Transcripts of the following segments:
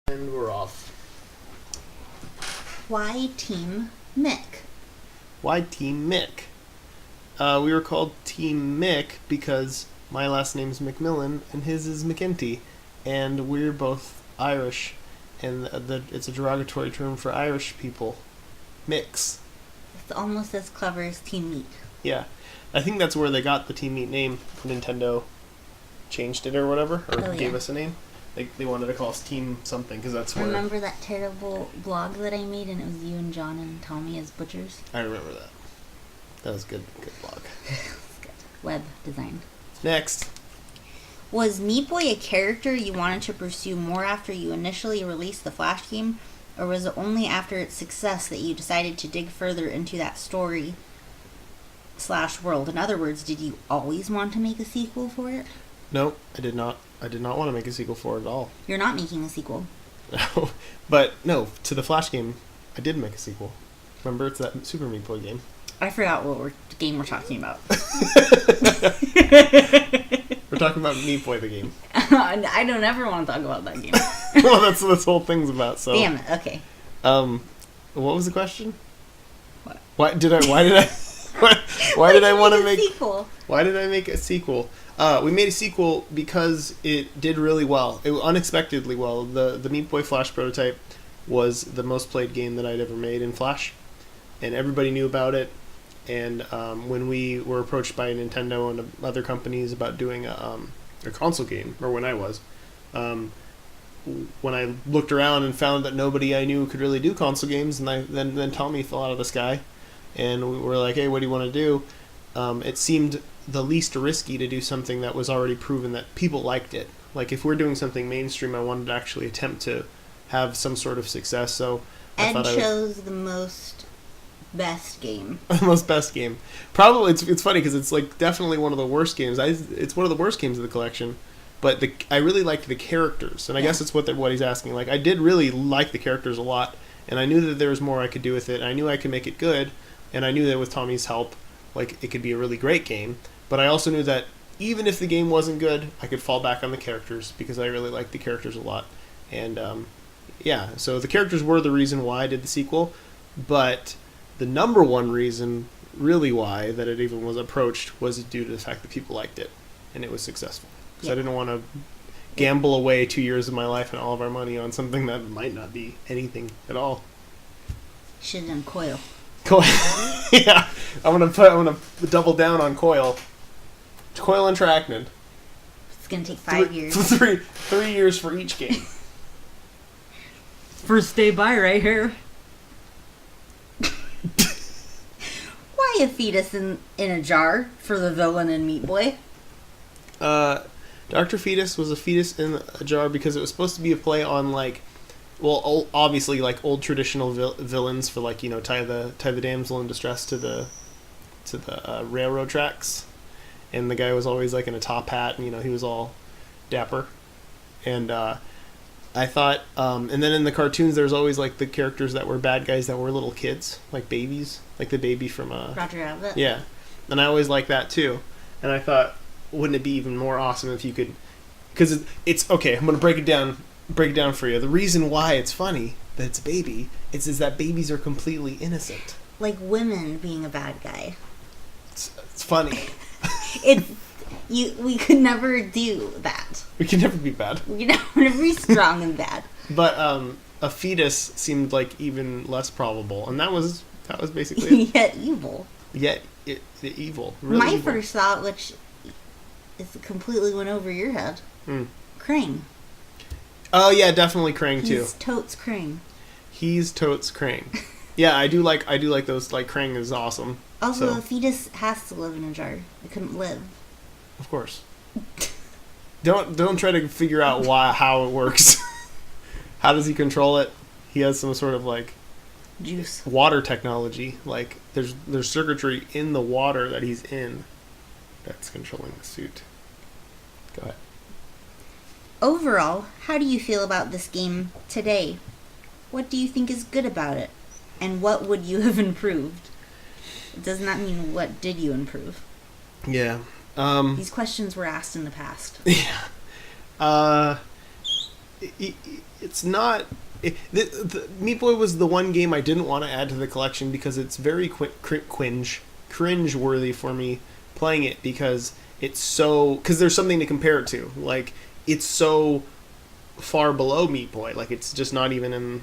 And we're off. Why Team Mick? Why Team Mick? We were called Team Mick because my last name's McMillen and his is McEntee, and we're both Irish, and it's a derogatory term for Irish people. Mix. It's almost as clever as Team Meat. Yeah. I think that's where they got the Team Meat name. Nintendo changed it or whatever, or gave us a name. They wanted to call us Team something, because that's where... Remember that terrible blog that I made, and it was you and John and Tommy as butchers? I remember that. That was good blog. It's good. Web design. Next. Was Meat Boy a character you wanted to pursue more after you initially released the Flash game, or was it only after its success that you decided to dig further into that story/world? In other words, did you always want to make a sequel for it? No, I did not. I did not want to make a sequel for it at all. You're not making a sequel. But no, to the Flash game, I did make a sequel. Remember, it's that Super Meat Boy game. I forgot what game we're talking about. We're talking about Meat Boy the game. I don't ever want to talk about that game. Well, that's what this whole thing's about. So. Damn it. Okay. What was the question? What? Why did I want to make a sequel? Why did I make a sequel? We made a sequel because it did really well. It unexpectedly well. The Meat Boy Flash prototype was the most played game that I'd ever made in Flash, and everybody knew about it. And when we were approached by Nintendo and other companies about doing a console game, or when I was, when I looked around and found that nobody I knew could really do console games, and then Tommy fell out of the sky, and we were like, hey, what do you want to do? It seemed the least risky to do something that was already proven that people liked it. Like, if we're doing something mainstream, I wanted to actually attempt to have some sort of success. So Ed chose the most best game. The most best game. Probably, it's funny because it's like definitely one of the worst games. It's one of the worst games of the collection. But I really liked the characters, and I guess it's what he's asking. Like, I did really like the characters a lot, and I knew that there was more I could do with it. I knew I could make it good, and I knew that with Tommy's help, like, it could be a really great game. But I also knew that even if the game wasn't good, I could fall back on the characters because I really liked the characters a lot. And so the characters were the reason why I did the sequel, but the number one reason, really why, that it even was approached was due to the fact that people liked it, and it was successful. Because I didn't want to gamble away 2 years of my life and all of our money on something that might not be anything at all. Should have done Coil. Yeah, I'm gonna double down on Coil. Coil and Trachnid. It's gonna take 5 years. 3 years for each game. First day buy right here. Why a fetus in a jar for the villain in Meat Boy? Dr. Fetus was a fetus in a jar because it was supposed to be a play on, like, well, obviously, like, old traditional villains for, like, you know, tie the damsel in distress to the railroad tracks, and the guy was always, like, in a top hat, and, you know, he was all dapper, and I thought, and then in the cartoons, there's always, like, the characters that were bad guys that were little kids, like babies, like the baby from Roger Rabbit. Yeah, and I always liked that too, and I thought, wouldn't it be even more awesome if you could, because it's okay, I'm gonna break it down for you. The reason why it's funny that it's a baby is that babies are completely innocent. Like women being a bad guy. It's funny. We could never do that. We can never be bad. We can never be strong and bad. But a fetus seemed like even less probable, and that was basically it. Yet evil. Evil. Really My evil. first thought, which is completely went over your head, Krang. Oh yeah, definitely Krang too. He's totes Krang. He's totes Krang. Yeah, I do like those. Like, Krang is awesome. Also, so. a fetus has to live in a jar. It couldn't live. Of course. Don't try to figure out how it works. How does he control it? He has some sort of, like, juice water technology. Like, there's circuitry in the water that he's in that's controlling the suit. Go ahead. Overall, how do you feel about this game today? What do you think is good about it? And what would you have improved? It does not mean what did you improve. Yeah. These questions were asked in the past. Yeah. it's not. The Meat Boy was the one game I didn't want to add to the collection because it's very cringe-worthy for me playing it because it's so... Because there's something to compare it to. Like, it's so far below Meat Boy. Like, it's just not even in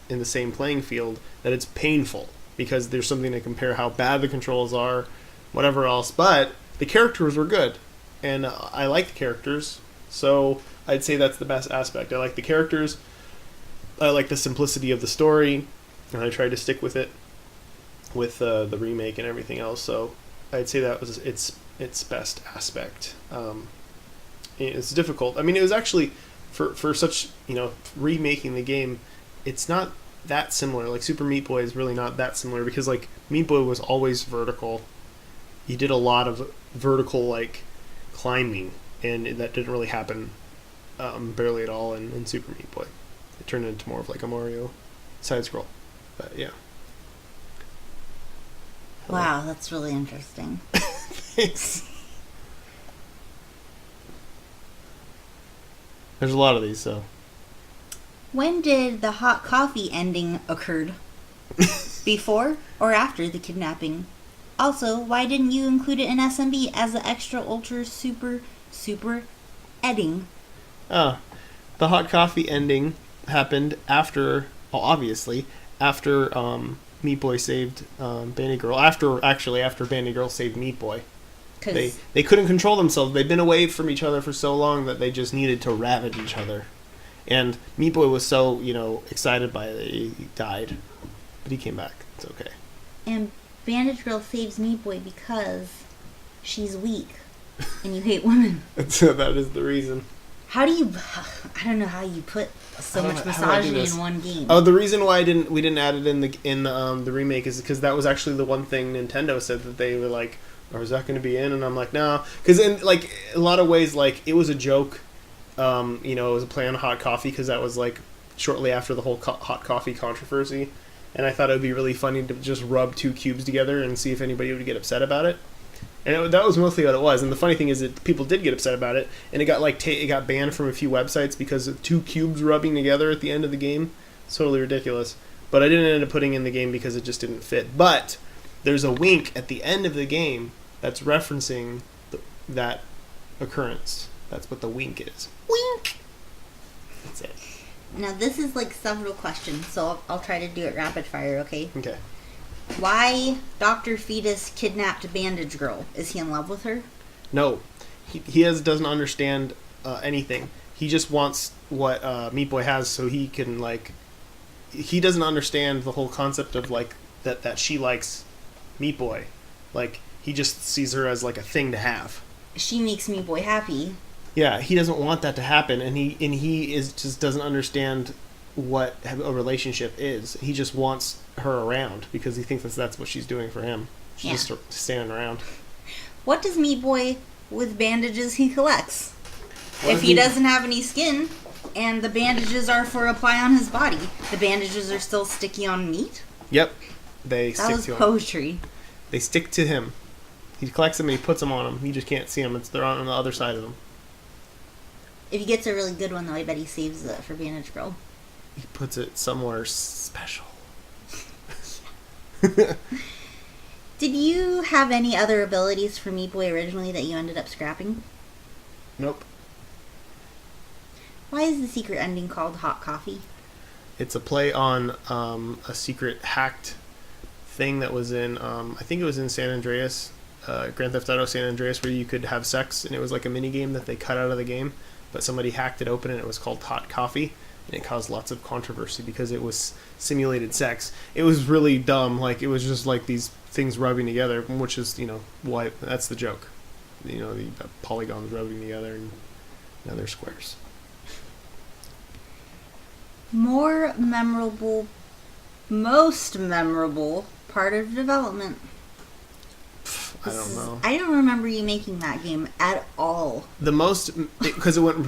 the same playing field that it's painful because there's something to compare how bad the controls are, whatever else. But the characters were good, and I like the characters, so I'd say that's the best aspect. I like the characters, I like the simplicity of the story, and I tried to stick with it with the remake and everything else. So I'd say that was its best aspect. It's difficult. I mean, it was actually for such, remaking the game. It's not that similar. Like Super Meat Boy is really not that similar because like Meat Boy was always vertical. You did a lot of vertical like climbing, and that didn't really happen barely at all in Super Meat Boy. It turned into more of like a Mario side scroll. But yeah. Wow, that's really interesting. Thanks. There's a lot of these, so. When did the hot coffee ending occurred? Before or after the kidnapping? Also, why didn't you include it in SMB as an extra ultra super ending? Oh, the hot coffee ending happened after, well, obviously, after Meat Boy saved Bandy Girl. After Bandy Girl saved Meat Boy. They couldn't control themselves. They'd been away from each other for so long that they just needed to ravage each other. And Meat Boy was so, excited by it, he died. But he came back. It's okay. And Bandage Girl saves Meat Boy because she's weak and you hate women. That is the reason. How do you... I don't know how you put so much misogyny in one game. Oh, the reason why we didn't add it in the remake is because that was actually the one thing Nintendo said that they were like, or is that going to be in? And I'm like, no. Because in like a lot of ways, like it was a joke. It was a play on hot coffee because that was like shortly after the whole hot coffee controversy. And I thought it would be really funny to just rub two cubes together and see if anybody would get upset about it. And that was mostly what it was. And the funny thing is that people did get upset about it, and it got it got banned from a few websites because of two cubes rubbing together at the end of the game. It's totally ridiculous. But I didn't end up putting in the game because it just didn't fit. But there's a wink at the end of the game that's referencing that occurrence. That's what the wink is. Wink! That's it. Now, this is like several questions, so I'll try to do it rapid fire, okay? Okay. Why Dr. Fetus kidnapped Bandage Girl? Is he in love with her? No. He doesn't understand anything. He just wants what Meat Boy has so he can, like... He doesn't understand the whole concept of, like, that she likes Meat Boy. Like, he just sees her as, like, a thing to have. She makes Meat Boy happy. Yeah, he doesn't want that to happen, and he just doesn't understand what a relationship is. He just wants her around because he thinks that's what she's doing for him. She's just standing around. What does Meat Boy with bandages he collects? If he doesn't have any skin and the bandages are for apply on his body, the bandages are still sticky on meat? Yep. That was poetry. They stick to him. He collects them and he puts them on him. You just can't see them. They're on the other side of him. If he gets a really good one, though, I bet he saves it for Bandage Girl. He puts it somewhere special. Did you have any other abilities for Meat Boy originally that you ended up scrapping? Nope. Why is the secret ending called Hot Coffee? It's a play on a secret hacked thing that was in, I think it was in San Andreas, Grand Theft Auto San Andreas, where you could have sex, and it was like a mini game that they cut out of the game. But somebody hacked it open, and it was called Hot Coffee, and it caused lots of controversy because it was simulated sex. It was really dumb. Like, it was just like these things rubbing together, which is, why that's the joke. The polygons rubbing together, and now they're squares. Most memorable part of development. I don't know. I don't remember you making that game at all. Because it went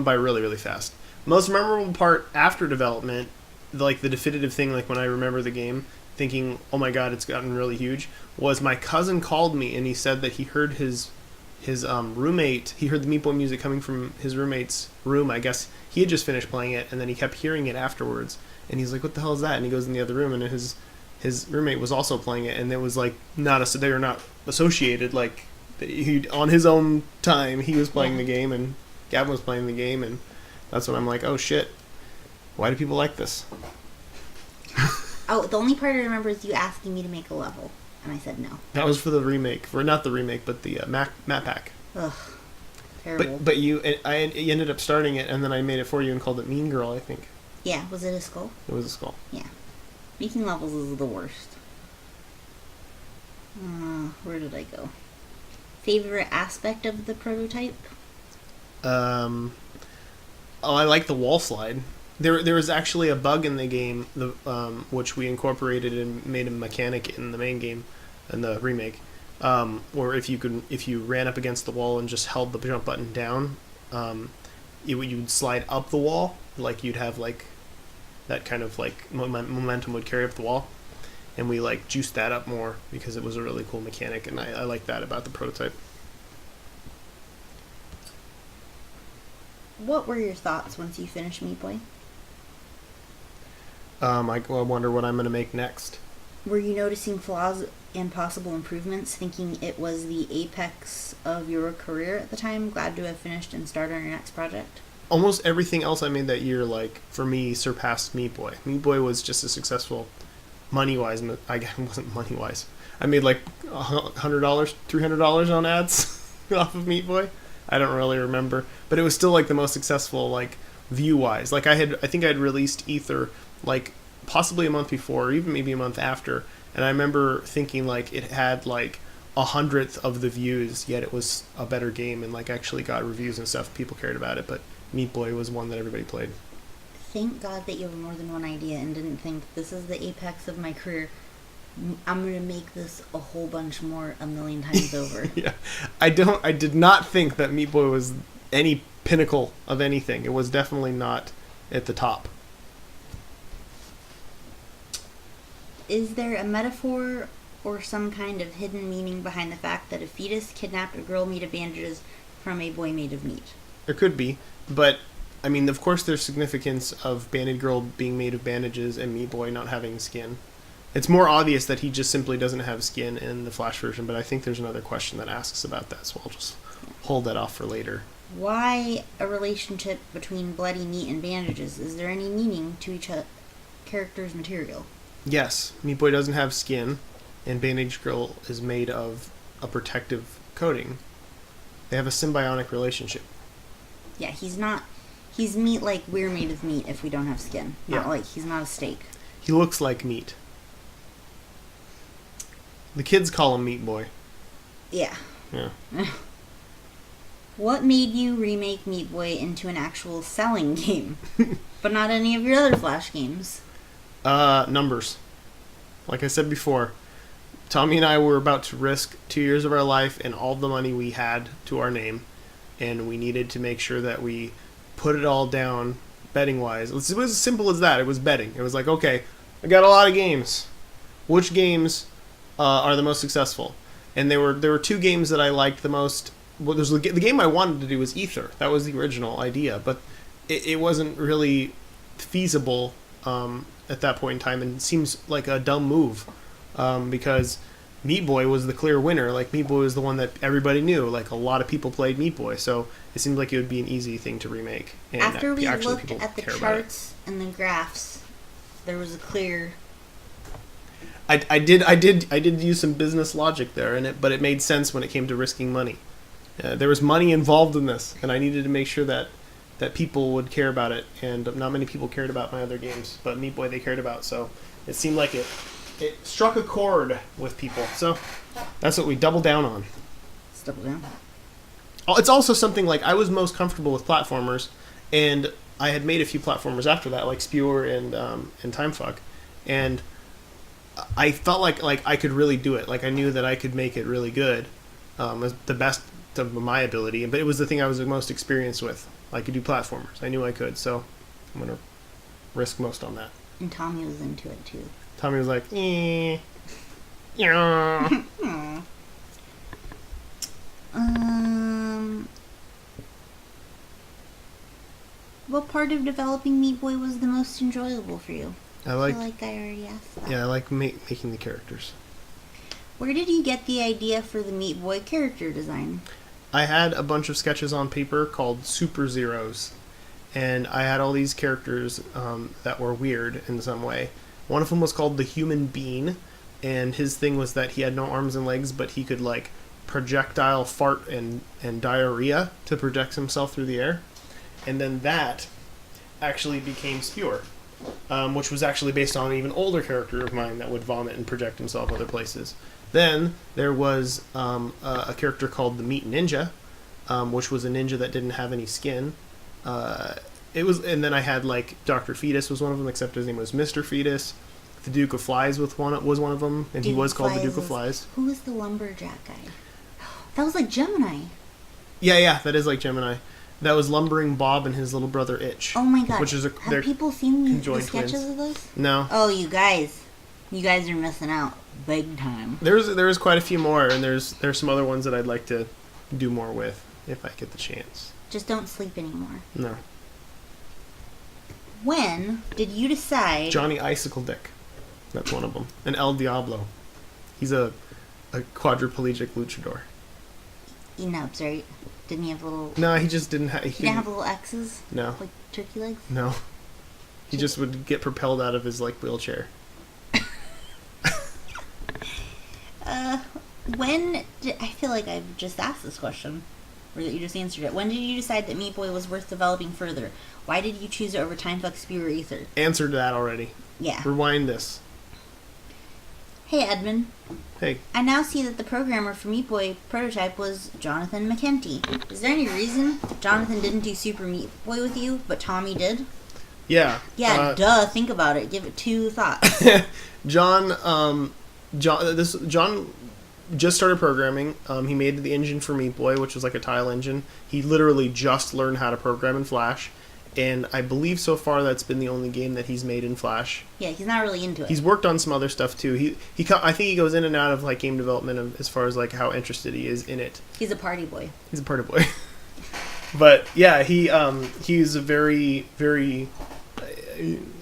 by really, really fast. Most memorable part after development, like the definitive thing, like when I remember the game, thinking, oh my god, it's gotten really huge, was my cousin called me and he said that he heard his his roommate, he heard the Meat Boy music coming from his roommate's room. I guess he had just finished playing it, and then he kept hearing it afterwards. And he's like, "What the hell is that?" And he goes in the other room, and his roommate was also playing it, and it was like they were not associated. Like he on his own time, he was playing the game, and Gavin was playing the game, and that's when I'm like, "Oh shit, why do people like this?" Oh, the only part I remember is you asking me to make a level, and I said no. That was for the remake, not the remake, but the map pack. Ugh, terrible. But you ended up starting it, and then I made it for you and called it Mean Girl, I think. Yeah, was it a skull? It was a skull. Yeah. Making levels is the worst. Where did I go? Favorite aspect of the prototype? I like the wall slide. There was actually a bug in the game, which we incorporated and made a mechanic in the main game, in the remake, where if you ran up against the wall and just held the jump button down, you would slide up the wall, like you'd have like that kind of like momentum would carry up the wall, and we like juiced that up more because it was a really cool mechanic, and I like that about the prototype. What were your thoughts once you finished Meat Boy? I wonder what I'm going to make next. Were you noticing flaws and possible improvements, thinking it was the apex of your career at the time? Glad to have finished and started on your next project? Almost everything else I made that year, like, for me, surpassed Meat Boy. Meat Boy was just as successful money-wise. I guess it wasn't money-wise. I made like $100, $300 on ads off of Meat Boy. I don't really remember. But it was still like the most successful, like, view-wise. Like, I think I'd released Ether like possibly a month before, or even maybe a month after, and I remember thinking like it had like 100th of the views, yet it was a better game and like actually got reviews and stuff. People cared about it, but Meat Boy was one that everybody played. Thank God that you have more than one idea and didn't think, this is the apex of my career, I'm going to make this a whole bunch more a million times over. Yeah, I did not think that Meat Boy was any pinnacle of anything. It was definitely not at the top. Is there a metaphor or some kind of hidden meaning behind the fact that a fetus kidnapped a girl made of bandages from a boy made of meat? There could be, but I mean, of course there's significance of Banded Girl being made of bandages and Meat Boy not having skin. It's more obvious that he just simply doesn't have skin in the Flash version, but I think there's another question that asks about that, so I'll just hold that off for later. Why a relationship between bloody meat and bandages? Is there any meaning to each character's material? Yes, Meat Boy doesn't have skin, and Bandage Girl is made of a protective coating. They have a symbiotic relationship. Yeah, he's meat like we're made of meat if we don't have skin. Not like he's not a steak. He looks like meat. The kids call him Meat Boy. Yeah. Yeah. What made you remake Meat Boy into an actual selling game, but not any of your other Flash games? Numbers. Like I said before, Tommy and I were about to risk 2 years of our life and all the money we had to our name, and we needed to make sure that we put it all down betting-wise. It was as simple as that. It was betting. It was like, okay, I got a lot of games. Which games are the most successful? And there were two games that I liked the most. Well, the game I wanted to do was Ether. That was the original idea, but it wasn't really feasible at that point in time, and it seems like a dumb move because Meat Boy was the clear winner. Like, Meat Boy was the one that everybody knew. Like, a lot of people played Meat Boy, so it seemed like it would be an easy thing to remake. And after we looked at the charts and the graphs, there was a clear... I did use some business logic there in it, but it made sense when it came to risking money. There was money involved in this, and I needed to make sure that people would care about it, and not many people cared about my other games, but Meat Boy they cared about, so it seemed like it struck a chord with people, so that's what we doubled down on. Let's double down. It's also something like I was most comfortable with platformers, and I had made a few platformers after that, like Spewer and Timefuck, and I felt like I could really do it. Like, I knew that I could make it really good, as the best of my ability, but it was the thing I was the most experienced with. I could do platformers. I knew I could, so I'm going to risk most on that. And Tommy was into it, too. Tommy was like, yeah. What part of developing Meat Boy was the most enjoyable for you? I I like feel like I already asked that. yeah, I like making the characters. Where did you get the idea for the Meat Boy character design? I had a bunch of sketches on paper called Super Zeros, and I had all these characters that were weird in some way. One of them was called the Human Bean, and his thing was that he had no arms and legs, but he could like projectile fart and diarrhea to project himself through the air. And then that actually became Spewer, which was actually based on an even older character of mine that would vomit and project himself other places. Then there was a character called the Meat Ninja, which was a ninja that didn't have any skin. And then I had like Dr. Fetus was one of them, except his name was Mr. Fetus. The Duke of Flies was one of them, and he was called the Duke of Flies. Who was the lumberjack guy? That was like Gemini. Yeah, that is like Gemini. That was Lumbering Bob and his little brother Itch. Oh my god! Which is have people seen the sketches twins. of this? No. Oh, you guys are missing out big time. There's quite a few more, and there's some other ones that I'd like to do more with if I get the chance. Just don't sleep anymore. No. When did you decide? Johnny Icicle Dick. That's one of them. And El Diablo. He's a quadriplegic luchador. He nubs, right? Didn't he have little? No, he just didn't have. He didn't have little X's. No. Like turkey legs. No. He just would get propelled out of his like wheelchair. I feel like I've just asked this question, or that you just answered it. When did you decide that Meat Boy was worth developing further? Why did you choose it over Time Fuck Spewer Ether? Answered that already. Yeah. Rewind this. Hey Edmund. Hey. I now see that the programmer for Meat Boy prototype was Jonathan McKenty. Is there any reason Jonathan didn't do Super Meat Boy with you, but Tommy did? Yeah. Yeah, duh. Think about it. Give it 2 thoughts. John just started programming. He made the engine for Meat Boy, which was like a tile engine. He literally just learned how to program in Flash, and I believe so far that's been the only game that he's made in Flash. Yeah, he's not really into it. He's worked on some other stuff too. I think he goes in and out of like game development as far as like how interested he is in it. He's a party boy. He's a party boy. But yeah, he's a very very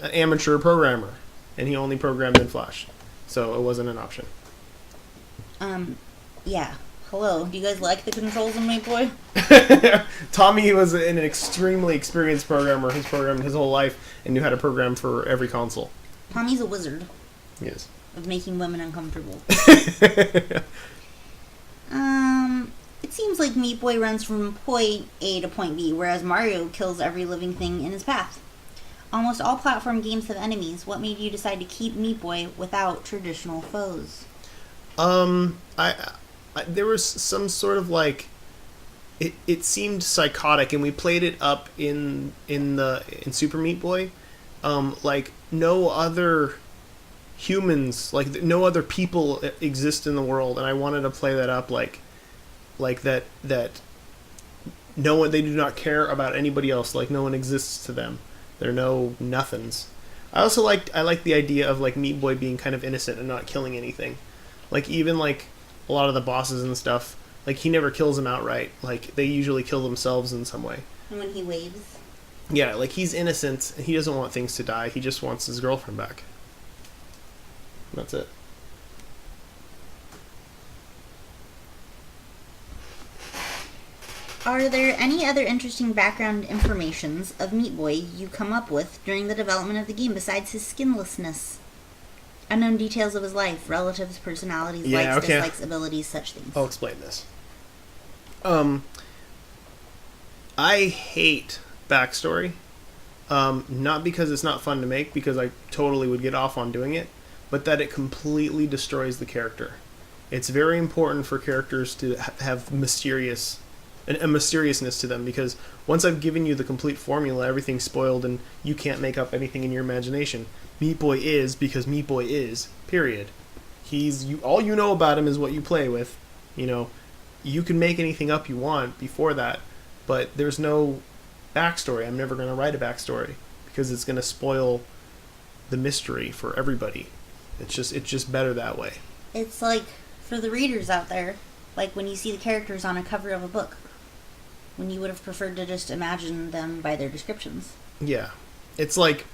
amateur programmer, and he only programmed in Flash, so it wasn't an option. Yeah. Hello. Do you guys like the controls in Meat Boy? Tommy was an extremely experienced programmer. He's programmed his whole life and knew how to program for every console. Tommy's a wizard. He is. Of making women uncomfortable. It seems like Meat Boy runs from point A to point B, whereas Mario kills every living thing in his path. Almost all platform games have enemies. What made you decide to keep Meat Boy without traditional foes? There was some sort of like, it seemed psychotic, and we played it up in Super Meat Boy. Like no other humans, like no other people exist in the world, and I wanted to play that up like that no one, they do not care about anybody else, like no one exists to them. They're no nothings. I like the idea of like Meat Boy being kind of innocent and not killing anything. Like even like a lot of the bosses and stuff, like he never kills them outright. Like they usually kill themselves in some way. And when he waves? Yeah, like he's innocent and he doesn't want things to die. He just wants his girlfriend back. That's it. Are there any other interesting background informations of Meat Boy you come up with during the development of the game besides his skinlessness? Unknown details of his life, relatives, personalities, likes, dislikes, abilities, such things. I'll explain this. I hate backstory. Not because it's not fun to make, because I totally would get off on doing it, but that it completely destroys the character. It's very important for characters to have a mysteriousness to them, because once I've given you the complete formula, everything's spoiled and you can't make up anything in your imagination. Meat Boy is because Meat Boy is, period. All you know about him is what you play with. You know, you can make anything up you want before that, but there's no backstory. I'm never going to write a backstory because it's going to spoil the mystery for everybody. It's just better that way. It's like, for the readers out there, like when you see the characters on a cover of a book, when you would have preferred to just imagine them by their descriptions. Yeah. It's like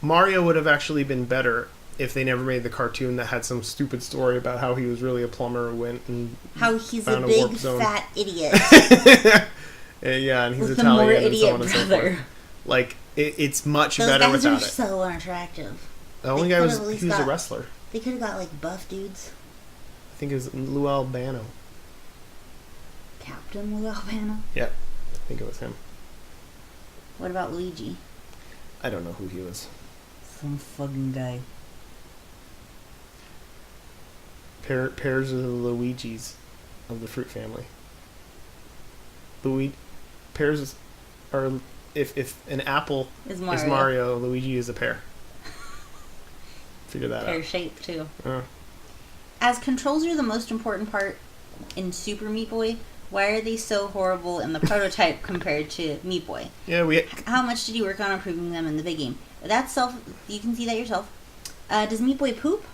Mario would have actually been better if they never made the cartoon that had some stupid story about how he was really a plumber who went and How he's a found big warp zone. fat idiot Yeah, and he's with a more Italian and so idiot on and so brother. forth. Like it's much Those better guys are without it. so unattractive. The only They guy could've was at least he was a got- wrestler. They could have got like buff dudes. I think it was Lou Albano. Captain Lou Albano. Yep, I think it was him. What about Luigi? I don't know who he was. Some fucking guy. Pairs of the Luigis of the fruit family. Pairs are if an apple Is is Mario, Luigi is a pear. Figure that Pear out. shape too. Uh, As controls are the most important part in Super Meat Boy, why are they so horrible in the prototype compared to Meat Boy? yeah, we How much did you work on improving them in the big game? That's you can see that yourself. Does Meat Boy poop?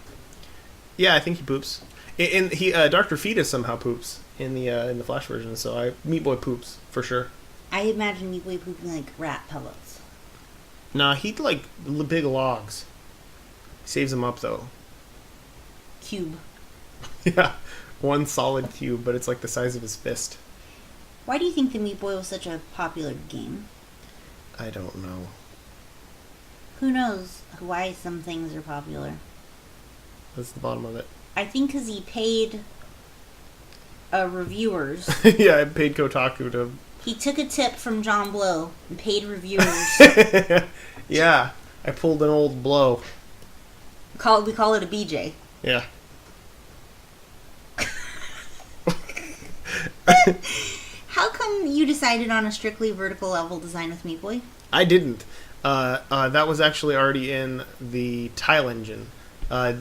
yeah, I think he poops. And he Dr. Fetus somehow poops in the Flash version. So Meat Boy poops for sure. I imagine Meat Boy pooping like rat pellets. Nah, he'd like big logs. Saves them up though. Cube. Yeah, one solid cube, but it's like the size of his fist. Why do you think the Meat Boy was such a popular game? I don't know. Who knows why some things are popular? That's the bottom of it. I think because he paid reviewers. Yeah, I paid Kotaku to. He took a tip from John Blow and paid reviewers. Yeah, I pulled an old blow. We call it a BJ. Yeah. How come you decided on a strictly vertical level design with Meat Boy? I didn't. That was actually already in the tile engine.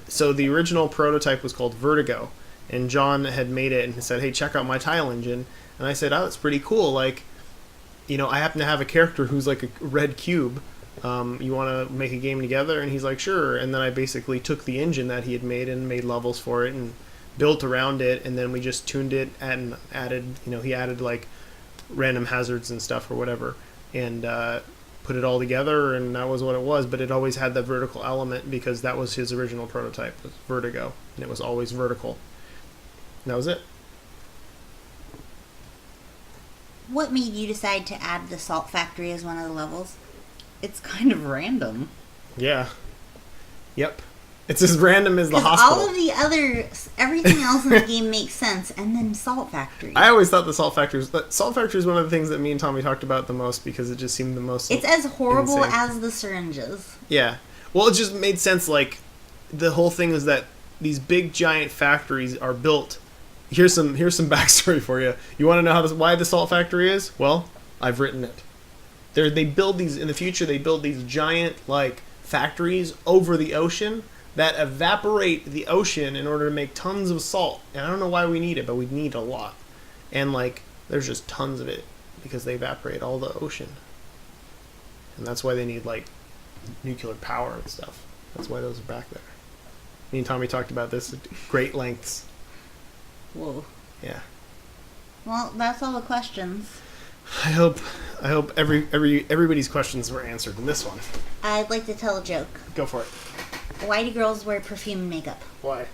So the original prototype was called Vertigo, and John had made it and said, "Hey, check out my tile engine." And I said, "Oh, that's pretty cool. Like, I happen to have a character who's like a red cube. You want to make a game together?" And he's like, "Sure." And then I basically took the engine that he had made and made levels for it and built around it, and then we just tuned it and added, he added like random hazards and stuff or whatever, and put it all together, and that was what it was. But it always had that vertical element because that was his original prototype, was Vertigo, and it was always vertical. And that was it. What made you decide to add the salt factory as one of the levels? It's kind of random. Yeah. Yep. It's as random as the 'Cause hospital. all of the everything else in the game makes sense, and then salt factory. I always thought the Salt Factory is one of the things that me and Tommy talked about the most because it just seemed the most. It's as horrible insane. as the syringes. Yeah. Well, it just made sense. Like, the whole thing is that these big giant factories are built. Here's some backstory for you. You want to know why the Salt Factory is? Well, I've written it. They build these in the future. They build these giant like factories over the ocean that evaporate the ocean in order to make tons of salt. And I don't know why we need it, but we need a lot. And like, there's just tons of it because they evaporate all the ocean. And that's why they need like nuclear power and stuff. That's why those are back there. Me and Tommy talked about this at great lengths. Whoa. Yeah. Well, that's all the questions. I hope everybody's questions were answered in this one. I'd like to tell a joke. Go for it. Why do girls wear perfume and makeup? Why?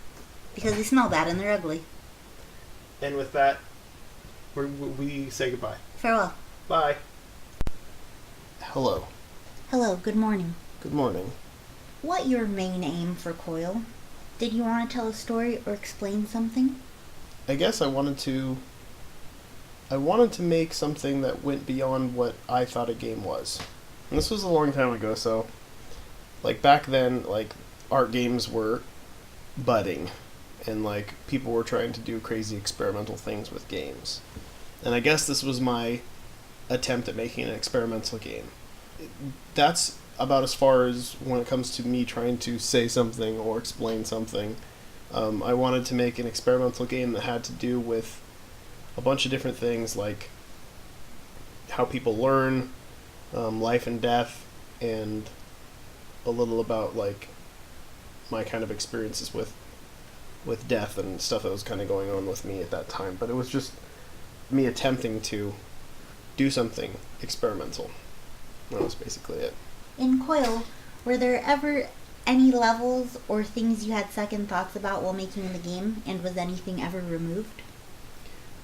Because they smell bad and they're ugly. And with that, we say goodbye. Farewell. Bye. Hello. Hello, good morning. Good morning. What your main aim for Coil? Did you want to tell a story or explain something? I guess I wanted to make something that went beyond what I thought a game was. And this was a long time ago, so like back then, like art games were budding and like people were trying to do crazy experimental things with games. And I guess this was my attempt at making an experimental game. That's about as far as when it comes to me trying to say something or explain something. I wanted to make an experimental game that had to do with a bunch of different things like how people learn, life and death, and a little about like my kind of experiences with death and stuff that was kind of going on with me at that time. But it was just me attempting to do something experimental. That was basically it. In Coil, were there ever any levels or things you had second thoughts about while making the game, and was anything ever removed?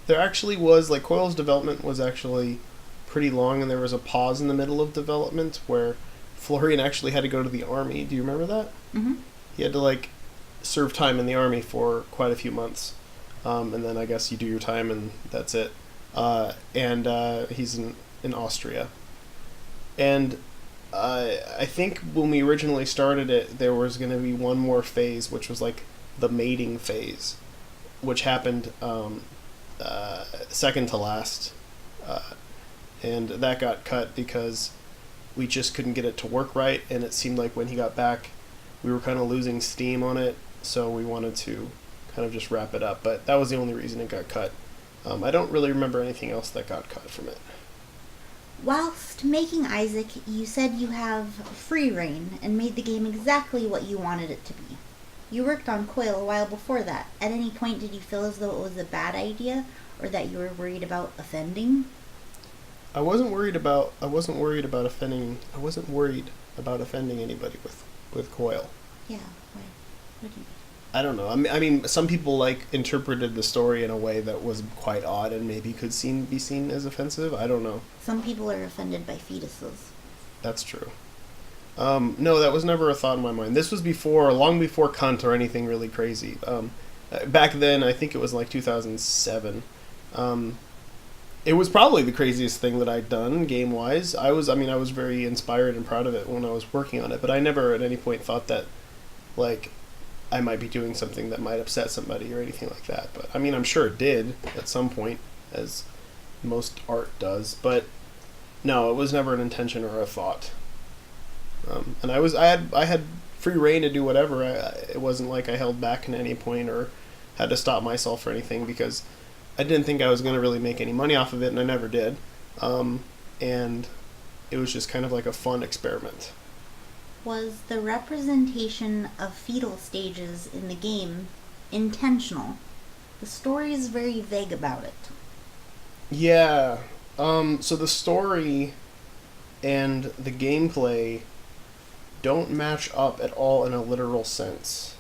There actually was, like, Coil's development was actually pretty long, and there was a pause in the middle of development where Florian actually had to go to the army. Do you remember that? Mm-hmm. He had to, like, serve time in the army for quite a few months. And then I guess you do your time and that's it. He's in Austria. And I think when we originally started it, there was going to be one more phase, which was like the mating phase, which happened second to last. And that got cut because we just couldn't get it to work right, and it seemed like when he got back, we were kind of losing steam on it, so we wanted to kind of just wrap it up. But that was the only reason it got cut. I don't really remember anything else that got cut from it. Whilst making Isaac, you said you have free reign and made the game exactly what you wanted it to be. You worked on Coil a while before that. At any point did you feel as though it was a bad idea, or that you were worried about offending? I wasn't worried about offending anybody with Coil. Yeah, why? What do you mean? I don't know. I mean, some people like interpreted the story in a way that was quite odd and maybe could be seen as offensive. I don't know. Some people are offended by fetuses. That's true. No, that was never a thought in my mind. This was long before cunt or anything really crazy. Back then, I think it was like 2007. It was probably the craziest thing that I'd done game-wise. I was very inspired and proud of it when I was working on it, but I never at any point thought that, like, I might be doing something that might upset somebody or anything like that. But, I mean, I'm sure it did at some point, as most art does, but no, it was never an intention or a thought. And I had free reign to do whatever. It wasn't like I held back at any point or had to stop myself or anything, because I didn't think I was going to really make any money off of it, and I never did. And it was just kind of like a fun experiment. Was the representation of fetal stages in the game intentional? The story is very vague about it. Yeah. So the story and the gameplay don't match up at all in a literal sense.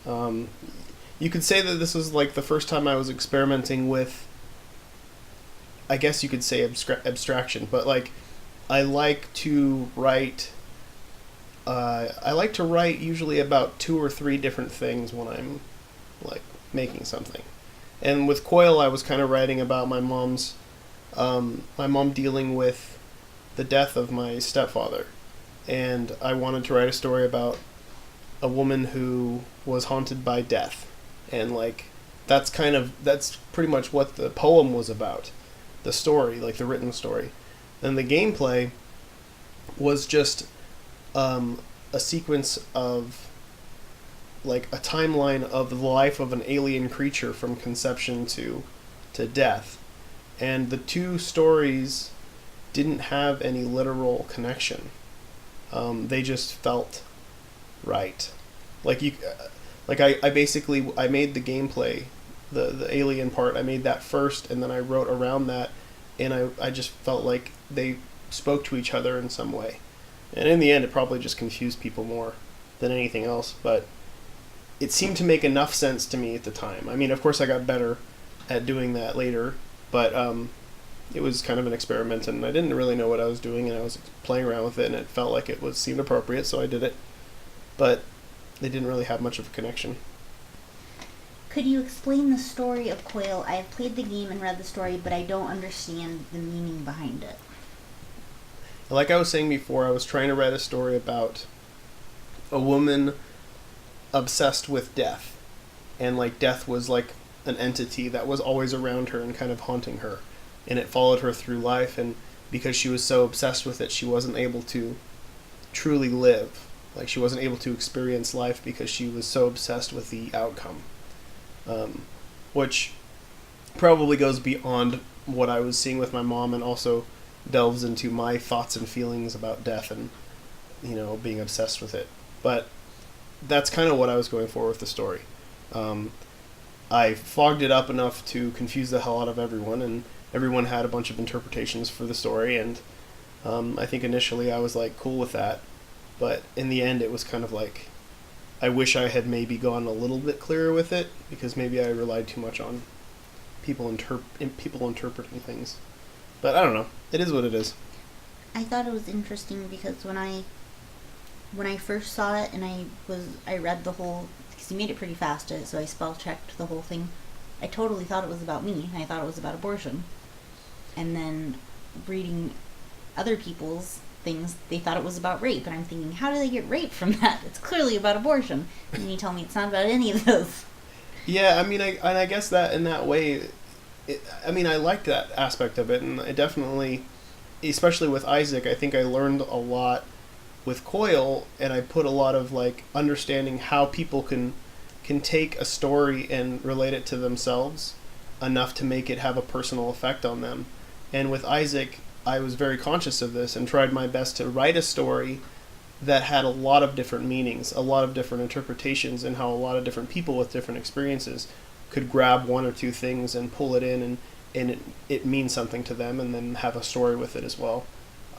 You could say that this was like the first time I was experimenting with, I guess you could say abstraction, but like I like to write usually about 2 or 3 different things when I'm like making something. And with Coil, I was kind of writing about my mom dealing with the death of my stepfather, and I wanted to write a story about a woman who was haunted by death. And like that's pretty much what the poem was about, the story, like the written story. And the gameplay was just a sequence of like a timeline of the life of an alien creature from conception to death. And the 2 stories didn't have any literal connection. They just felt right. I basically made the gameplay, the alien part, I made that first, and then I wrote around that, and I just felt like they spoke to each other in some way. And in the end, it probably just confused people more than anything else, but it seemed to make enough sense to me at the time. I mean, of course I got better at doing that later, but it was kind of an experiment, and I didn't really know what I was doing, and I was playing around with it, and it felt like it seemed appropriate, so I did it. But they didn't really have much of a connection. Could you explain the story of Coil? I have played the game and read the story, but I don't understand the meaning behind it. Like I was saying before, I was trying to write a story about a woman obsessed with death. And like death was like an entity that was always around her and kind of haunting her. And it followed her through life, and because she was so obsessed with it, she wasn't able to truly live. Like she wasn't able to experience life because she was so obsessed with the outcome. Which probably goes beyond what I was seeing with my mom, and also delves into my thoughts and feelings about death and, being obsessed with it. But that's kind of what I was going for with the story. I fogged it up enough to confuse the hell out of everyone, and everyone had a bunch of interpretations for the story, and I think initially I was like cool with that, but in the end it was kind of like I wish I had maybe gone a little bit clearer with it, because maybe I relied too much on people interpreting things. But I don't know. It is what it is. I thought it was interesting because when I first saw it and I read the whole, because he made it pretty fast, so I spell checked the whole thing. I totally thought it was about me. I thought it was about abortion, and then reading other people's things, they thought it was about rape, and I'm thinking, how do they get raped from that? It's clearly about abortion, and you tell me it's not about any of those. Yeah, I mean, I guess that in that way, I liked that aspect of it, and I definitely, especially with Isaac, I think I learned a lot with Coil, and I put a lot of like understanding how people can take a story and relate it to themselves enough to make it have a personal effect on them. And with Isaac, I was very conscious of this and tried my best to write a story that had a lot of different meanings, a lot of different interpretations, and how a lot of different people with different experiences could grab one or two things and pull it in, and it means something to them, and then have a story with it as well.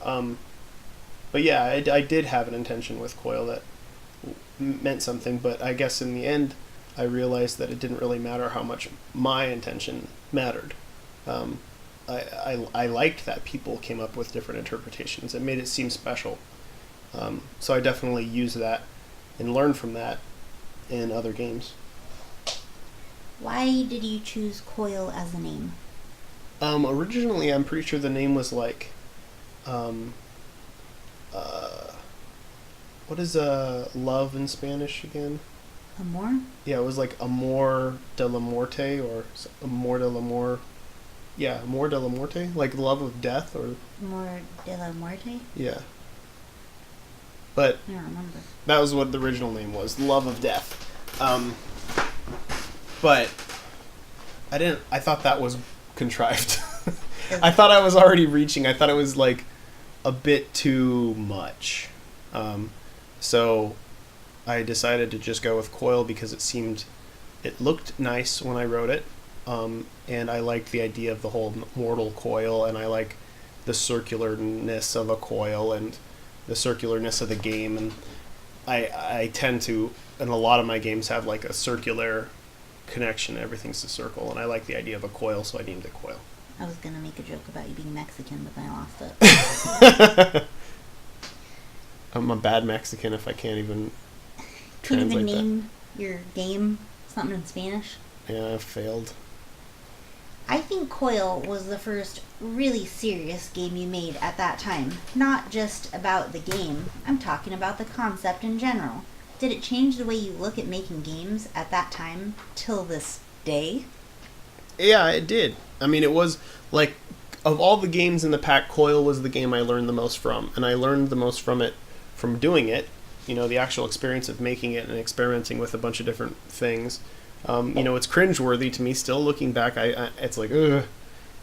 But yeah, I did have an intention with Coil that meant something, but I guess in the end I realized that it didn't really matter how much my intention mattered. I liked that people came up with different interpretations. It made it seem special. So I definitely use that and learn from that in other games. Why did you choose Coil as a name? Originally, I'm pretty sure the name was like, what is love in Spanish again? Amor? Yeah, it was like Amor de la Muerte, or Amor de la Mor. Yeah, Amor de la Muerte, like love of death, or Amor de la Muerte? yeah. But I don't remember. that was what the original name was, Love of Death. But I thought that was contrived. I thought I was already reaching. I thought it was like a bit too much. So I decided to just go with Coil because it looked nice when I wrote it. And I liked the idea of the whole mortal coil, and I like the circularness of a coil and the circularness of the game. And I tend to, in a lot of my games, have like a circular connection. Everything's a circle, and I like the idea of a coil, so I named it Coil. I was going to make a joke about you being Mexican, but then I lost it. I'm a bad Mexican if I can't even Can't even translate name your game something in Spanish. that. Yeah, I failed. I think Coil was the first really serious game you made at that time. Not just about the game. I'm talking about the concept in general. Did it change the way you look at making games at that time till this day? Yeah, it did. I mean, it was like, of all the games in the pack, Coil was the game I learned the most from, and I learned the most from it from doing it. You know, the actual experience of making it and experimenting with a bunch of different things. It's cringeworthy to me still looking back. It's like, ugh.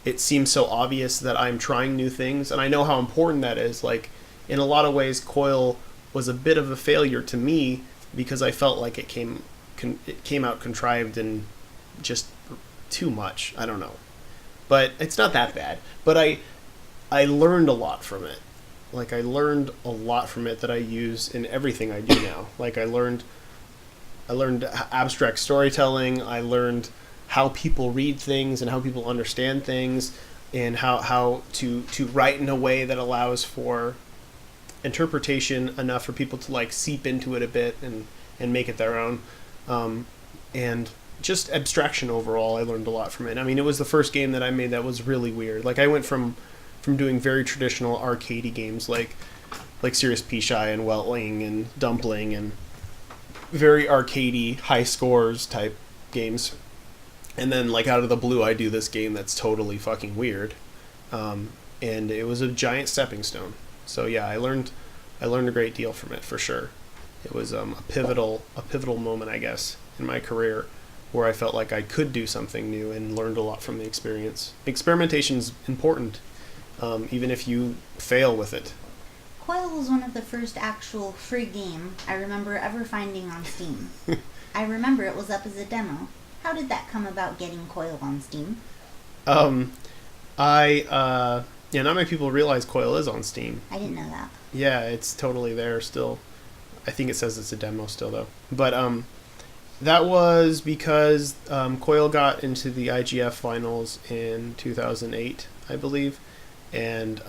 It seems so obvious that I'm trying new things, and I know how important that is. Like, in a lot of ways, Coil was a bit of a failure to me because I felt like it came out contrived and just too much. I don't know, but it's not that bad. But I learned a lot from it. Like, I learned a lot from it that I use in everything I do now. Like, I learned abstract storytelling. I learned how people read things and how people understand things, and how to write in a way that allows for interpretation enough for people to like seep into it a bit and make it their own. And just abstraction overall, I learned a lot from it. I mean, it was the first game that I made that was really weird. Like, I went from doing very traditional arcadey games like Serious Pea-Shy and Weltling and Dumpling and very arcadey, high scores type games. And then, like, out of the blue, I do this game that's totally fucking weird. And it was a giant stepping stone. So yeah, I learned a great deal from it, for sure. It was a pivotal moment, I guess, in my career, where I felt like I could do something new and learned a lot from the experience. Experimentation's important, even if you fail with it. Coil was one of the first actual free game I remember ever finding on Steam. I remember it was up as a demo. How did that come about, getting Coil on Steam? I Yeah, not many people realize Coil is on Steam. I didn't know that. Yeah, it's totally there still. I think it says it's a demo still though. But that was because Coil got into the IGF finals in 2008, I believe, and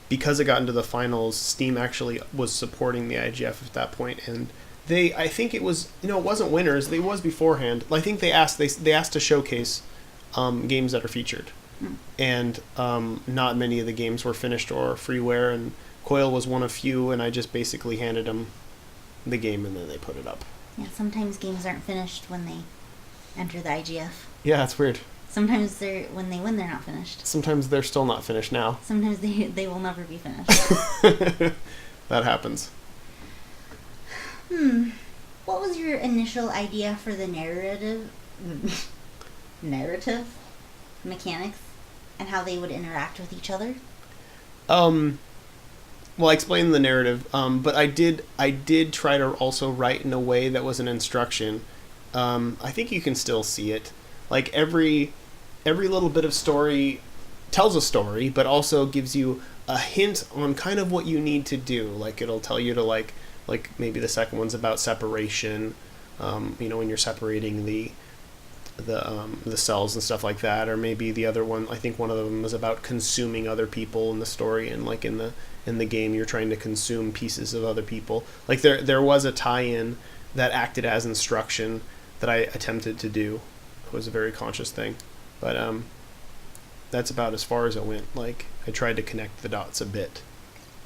because it got into the finals, Steam actually was supporting the IGF at that point, and I think it was, it wasn't winners, it was beforehand. I think they asked to showcase games that are featured, and not many of the games were finished or freeware, and Coil was one of few, and I just basically handed them the game, and then they put it up. Yeah, sometimes games aren't finished when they enter the IGF. Yeah, that's weird. Sometimes when they win, they're not finished. Sometimes they're still not finished now. Sometimes they will never be finished. That happens. What was your initial idea for the narrative mechanics and how they would interact with each other? Well, I explained the narrative, but I did try to also write in a way that was an instruction. I think you can still see it. Like every little bit of story tells a story, but also gives you a hint on kind of what you need to do. Like it'll tell you to like maybe the second one's about separation, when you're separating the cells and stuff like that, or maybe the other one, I think one of them was about consuming other people in the story, and like in the game you're trying to consume pieces of other people. Like there was a tie-in that acted as instruction that I attempted to do. It was a very conscious thing, but that's about as far as it went. Like I tried to connect the dots a bit.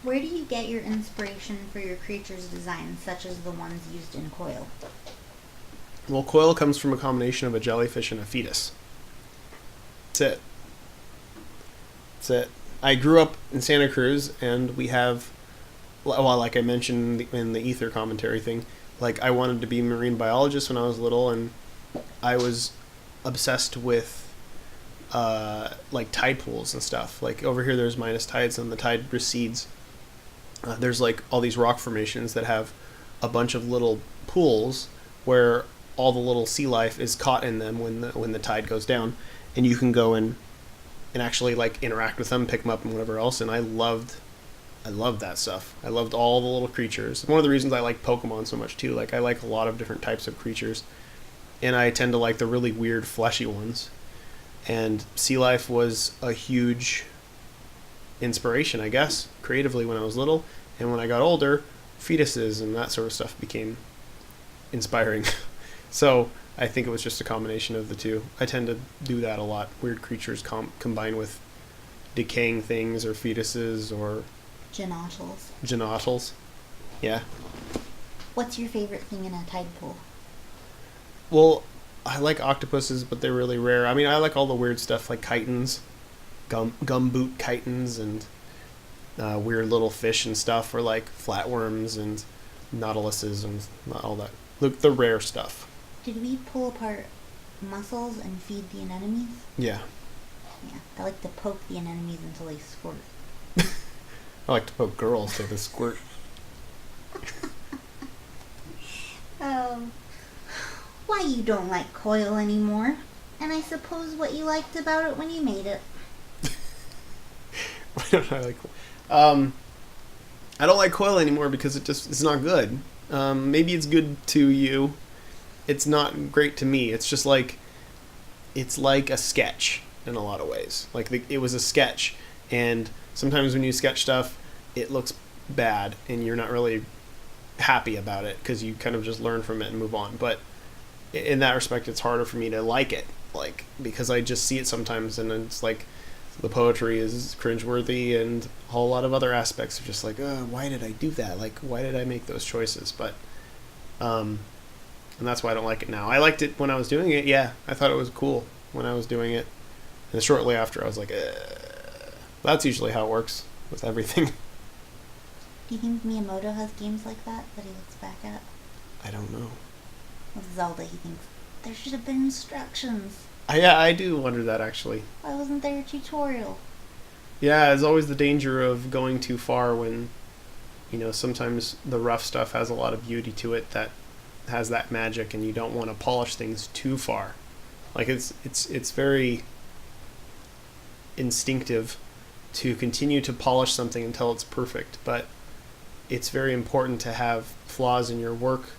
Where do you get your inspiration for your creatures' designs, such as the ones used in Coil? Well, Coil comes from a combination of a jellyfish and a fetus. That's it. I grew up in Santa Cruz, and we have, well, like I mentioned in the Ether commentary thing, like I wanted to be a marine biologist when I was little, and I was obsessed with like tide pools and stuff. Like over here there's minus tides, and the tide recedes. There's like all these rock formations that have a bunch of little pools where all the little sea life is caught in them when the tide goes down, and you can go and actually like interact with them, pick them up, and whatever else. And I loved that stuff. I loved all the little creatures. One of the reasons I like Pokemon so much too. Like I like a lot of different types of creatures, and I tend to like the really weird fleshy ones. And sea life was a huge inspiration, I guess, creatively when I was little, and when I got older, fetuses and that sort of stuff became inspiring. So I think it was just a combination of the two. I tend to do that a lot. Weird creatures combined with decaying things or fetuses or genitals. Yeah. What's your favorite thing in a tide pool? Well, I like octopuses, but they're really rare. I mean, I like all the weird stuff like chitons, gumboot chitons, and weird little fish and stuff, or like flatworms and nautiluses and all that. Look, the rare stuff. Did we pull apart mussels and feed the anemones? Yeah. Yeah, I like to poke the anemones until they squirt. I like to poke girls till they squirt. Why you don't like Coil anymore? And I suppose what you liked about it when you made it. Why don't I like? I don't like Coil anymore because it's not good. Maybe it's good to you. It's not great to me. It's just like it's like a sketch in a lot of ways. Like it was a sketch, and sometimes when you sketch stuff, it looks bad, and you're not really happy about it because you kind of just learn from it and move on. But in that respect, it's harder for me to like it, like because I just see it sometimes, and it's like the poetry is cringeworthy, and a whole lot of other aspects are just like, why did I do that? Like, why did I make those choices? But, and that's why I don't like it now. I liked it when I was doing it. Yeah, I thought it was cool when I was doing it, and shortly after, I was like, that's usually how it works with everything. Do you think Miyamoto has games like that he looks back at? I don't know. With Zelda, he thinks there should have been instructions. Yeah, I do wonder that, actually. Why wasn't there a tutorial? Yeah, there's always the danger of going too far when, sometimes the rough stuff has a lot of beauty to it that has that magic, and you don't want to polish things too far. Like, it's very instinctive to continue to polish something until it's perfect, but it's very important to have flaws in your work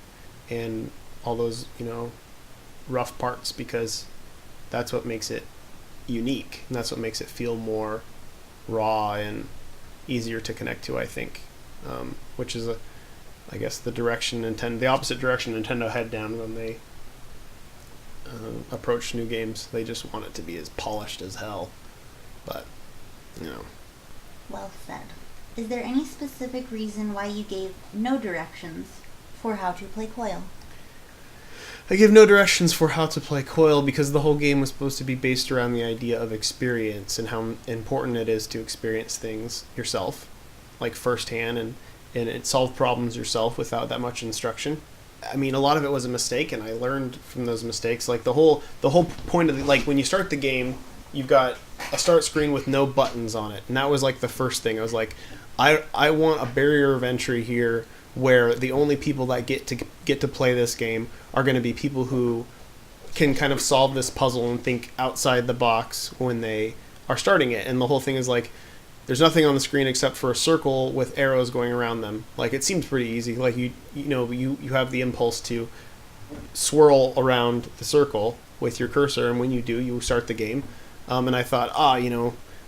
and all those, rough parts, because that's what makes it unique, and that's what makes it feel more raw and easier to connect to, I think, which is I guess the opposite direction Nintendo head down when they approach new games. They just want it to be as polished as hell, but Well said. Is there any specific reason why you gave no directions for how to play Coil? I give no directions for how to play Coil because the whole game was supposed to be based around the idea of experience and how important it is to experience things yourself, like firsthand, and solve problems yourself without that much instruction. I mean, a lot of it was a mistake, and I learned from those mistakes. Like the whole point of when you start the game, you've got a start screen with no buttons on it, and that was like the first thing. I was like, I want a barrier of entry here where the only people that get to play this game are going to be people who can kind of solve this puzzle and think outside the box when they are starting it. And the whole thing is like, there's nothing on the screen except for a circle with arrows going around them. Like, it seems pretty easy. Like, you have the impulse to swirl around the circle with your cursor, and when you do, you start the game. And I thought,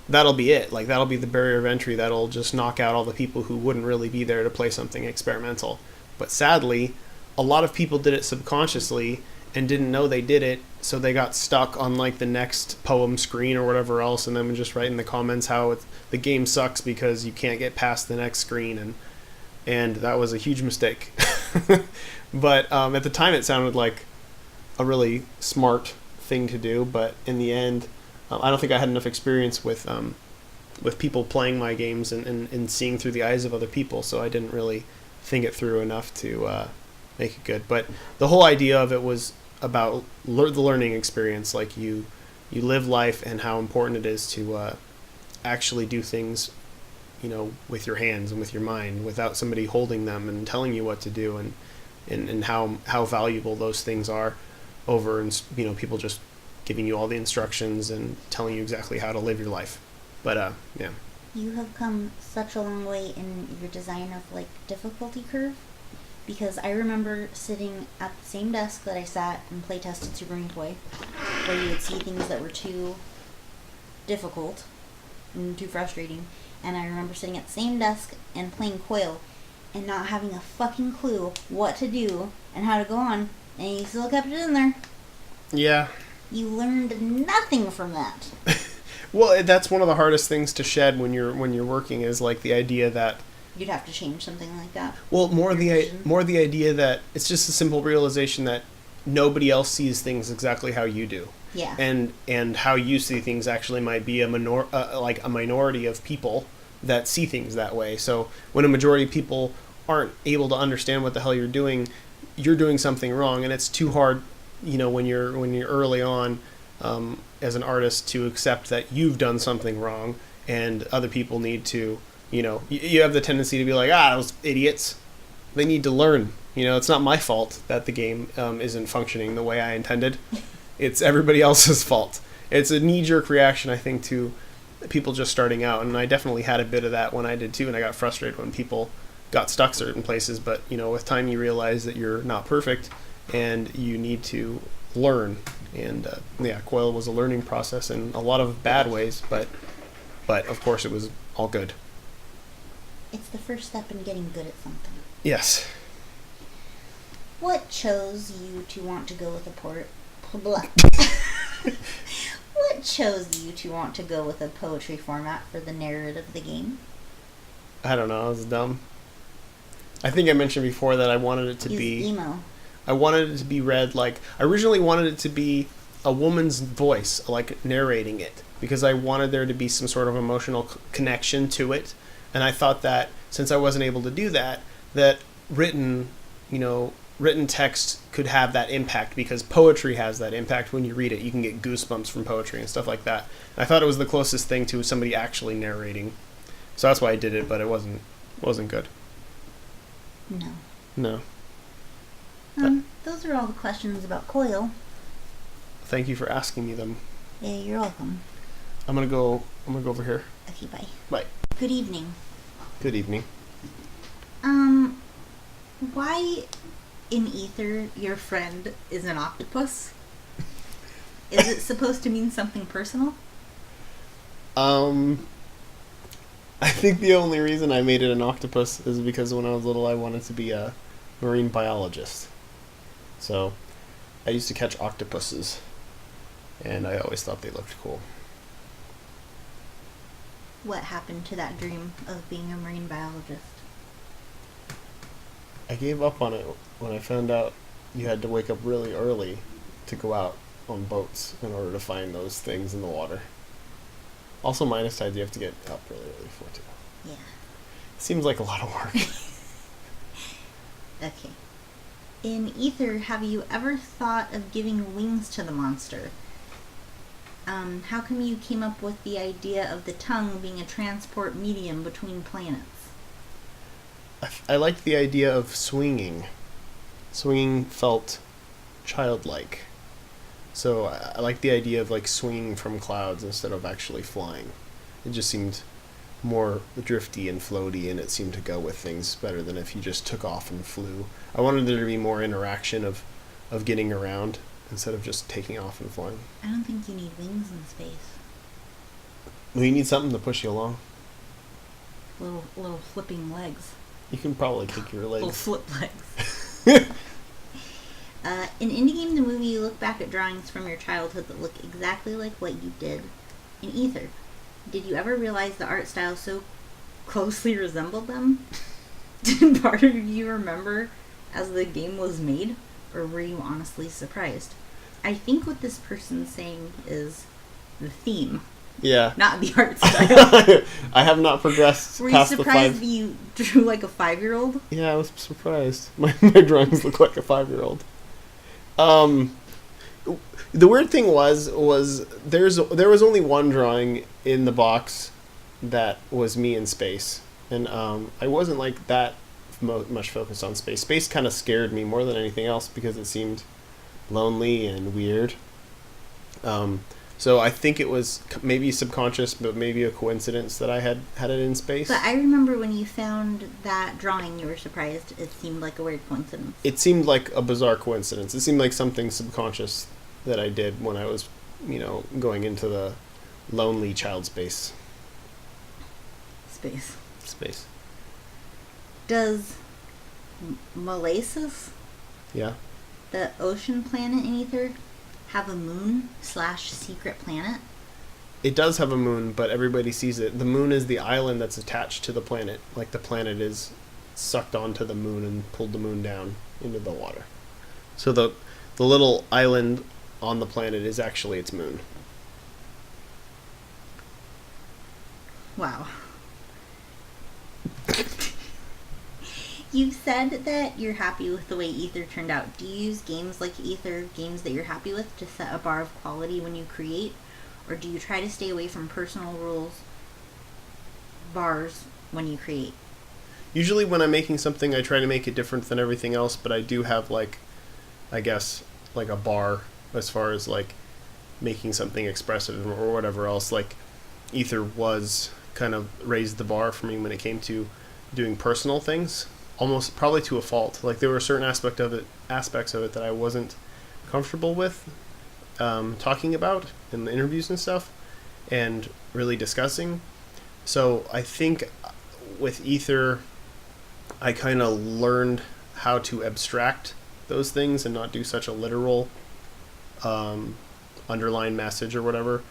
that'll be it. Like, that'll be the barrier of entry. That'll just knock out all the people who wouldn't really be there to play something experimental. But sadly, a lot of people did it subconsciously and didn't know they did it, so they got stuck on like the next poem screen or whatever else, and then would just write in the comments how the game sucks because you can't get past the next screen, and that was a huge mistake. But at the time it sounded like a really smart thing to do, but in the end, I don't think I had enough experience with people playing my games and seeing through the eyes of other people, so I didn't really think it through enough to make it good. But the whole idea of it was about the learning experience. Like, you live life and how important it is to actually do things, with your hands and with your mind without somebody holding them and telling you what to do, and how valuable those things are over, and people just giving you all the instructions and telling you exactly how to live your life. But yeah. You have come such a long way in your design of difficulty curve, because I remember sitting at the same desk that I sat and play tested Super Meat Boy, where you would see things that were too difficult and too frustrating, and I remember sitting at the same desk and playing Coil and not having a fucking clue what to do and how to go on, and you still kept it in there. Yeah. You learned nothing from that. Well, that's one of the hardest things to shed when you're working, is like the idea that you'd have to change something like that. Well, more the idea that it's just a simple realization that nobody else sees things exactly how you do. Yeah. And how you see things actually might be a minority of people that see things that way. So when a majority of people aren't able to understand what the hell you're doing something wrong, and it's too hard, when you're early on as an artist, to accept that you've done something wrong, and other people need to, you have the tendency to be like, those idiots, they need to learn. It's not my fault that the game isn't functioning the way I intended. It's everybody else's fault. It's a knee-jerk reaction, I think, to people just starting out, and I definitely had a bit of that when I did too, and I got frustrated when people got stuck certain places. But with time, you realize that you're not perfect, and you need to learn. And Coil was a learning process in a lot of bad ways, but of course it was all good. It's the first step in getting good at something. Yes. What chose you to want to go with What chose you to want to go with a poetry format for the narrative of the game? I don't know. I was dumb. I think I mentioned before that I wanted it to be emo. I wanted it to be read like, I originally wanted it to be a woman's voice, like narrating it, because I wanted there to be some sort of emotional connection to it. And I thought that since I wasn't able to do that, that written text could have that impact, because poetry has that impact when you read it. You can get goosebumps from poetry and stuff like that. And I thought it was the closest thing to somebody actually narrating. So that's why I did it, but it wasn't good. No. Those are all the questions about Coil. Thank you for asking me them. Yeah, you're welcome. I'm gonna go over here. Okay, bye. Bye. Good evening. Good evening. Why in Ether your friend is an octopus? Is it supposed to mean something personal? I think the only reason I made it an octopus is because when I was little I wanted to be a marine biologist. So I used to catch octopuses, and I always thought they looked cool. What happened to that dream of being a marine biologist? I gave up on it when I found out you had to wake up really early to go out on boats in order to find those things in the water. Also, minus tides, you have to get up really early for too. Yeah. Seems like a lot of work. Okay. In Ether, have you ever thought of giving wings to the monster? How come you came up with the idea of the tongue being a transport medium between planets? I liked the idea of swinging. Swinging felt childlike. So I like the idea of like swinging from clouds instead of actually flying. It just seemed more drifty and floaty, and it seemed to go with things better than if you just took off and flew. I wanted there to be more interaction of getting around instead of just taking off and flying. I don't think you need wings in space. Well, you need something to push you along. Little flipping legs. You can probably kick your Little legs. flip legs. In Indie Game the Movie, you look back at drawings from your childhood that look exactly like what you did in Ether. Did you ever realize the art style so closely resembled them? Did part of you remember as the game was made? Or were you honestly surprised? I think what this person's saying is the theme, Yeah. not the art style. I have not progressed Were you past the surprised 5. that you drew like a 5-year-old? Yeah, I was surprised. My drawings look like a 5-year-old. The weird thing was there was only one drawing in the box that was me in space, and I wasn't like that much focused on space. Space kind of scared me more than anything else because it seemed lonely and weird. So I think it was maybe subconscious, but maybe a coincidence that I had it in space. But I remember when you found that drawing, you were surprised. It seemed like a weird coincidence. It seemed like a bizarre coincidence. It seemed like something subconscious that I did when I was, going into the lonely child space. Space. Does Malasis, Yeah. the ocean planet in Ether, have a moon / secret planet? It does have a moon, but everybody sees it. The moon is the island that's attached to the planet. Like the planet is sucked onto the moon and pulled the moon down into the water. So the little island on the planet is actually its moon. Wow. You've said that you're happy with the way Ether turned out. Do you use games like Ether, games that you're happy with, to set a bar of quality when you create? Or do you try to stay away from personal rules, bars, when you create? Usually when I'm making something, I try to make it different than everything else, but I do have a bar as far as making something expressive or whatever else. Like Ether was kind of raised the bar for me when it came to doing personal things, almost probably to a fault. Like there were certain aspects of it that I wasn't comfortable with talking about in the interviews and stuff, and really discussing. So I think with Ether, I kind of learned how to abstract those things and not do such a literal underline message or whatever.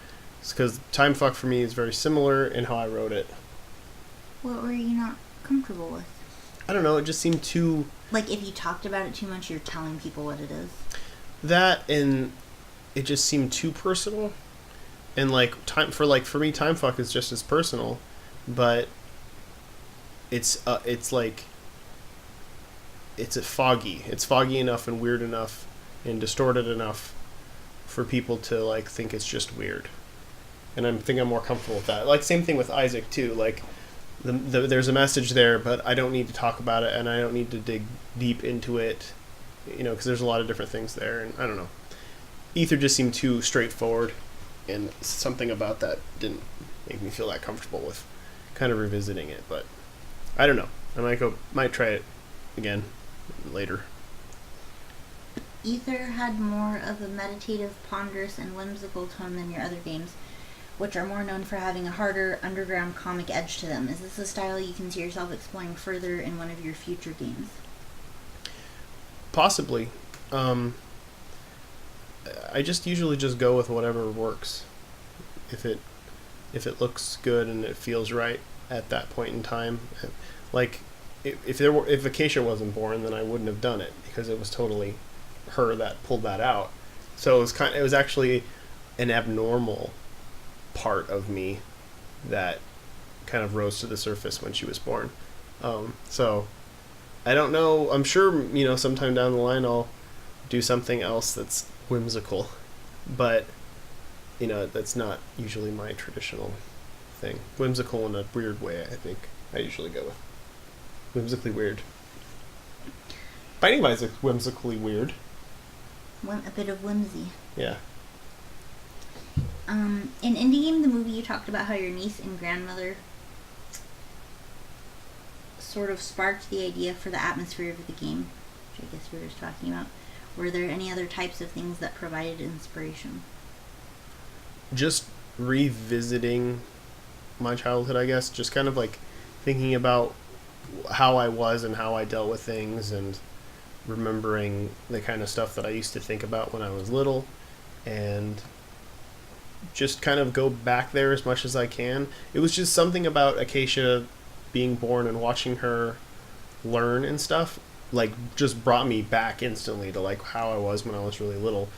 Because Time Fuck for me is very similar in how I wrote it. What were you not comfortable with? I don't know, it just seemed too... Like if you talked about it too much, you're telling people what it is? That, and it just seemed too personal. And for me, Time Fuck is just as personal, but it's foggy. It's foggy enough and weird enough and distorted enough for people to think it's just weird. And I think I'm more comfortable with that. Same thing with Isaac too. There's a message there, but I don't need to talk about it, and I don't need to dig deep into it, because there's a lot of different things there, and I don't know. Ether just seemed too straightforward and something about that didn't make me feel that comfortable with kind of revisiting it. But I don't know. I might try it again later. Ether had more of a meditative, ponderous, and whimsical tone than your other games, which are more known for having a harder, underground comic edge to them. Is this a style you can see yourself exploring further in one of your future games? Possibly. I usually just go with whatever works. If it looks good and it feels right at that point in time, like if Acacia wasn't born, then I wouldn't have done it because it was totally her that pulled that out. So it was actually an abnormal part of me that kind of rose to the surface when she was born. So I don't know. I'm sure sometime down the line I'll do something else that's whimsical, but that's not usually my traditional thing. Whimsical in a weird way, I think I usually go with. Whimsically weird. Binding of Isaac's whimsically weird. A bit of whimsy. Yeah. In Indie Game, the movie, you talked about how your niece and grandmother sort of sparked the idea for the atmosphere of the game, which I guess you were just talking about. Were there any other types of things that provided inspiration? Just revisiting my childhood, I guess. Just kind of like thinking about how I was and how I dealt with things, and remembering the kind of stuff that I used to think about when I was little, and just kind of go back there as much as I can. It was just something about Acacia being born and watching her learn and stuff, like, just brought me back instantly to like how I was when I was really little.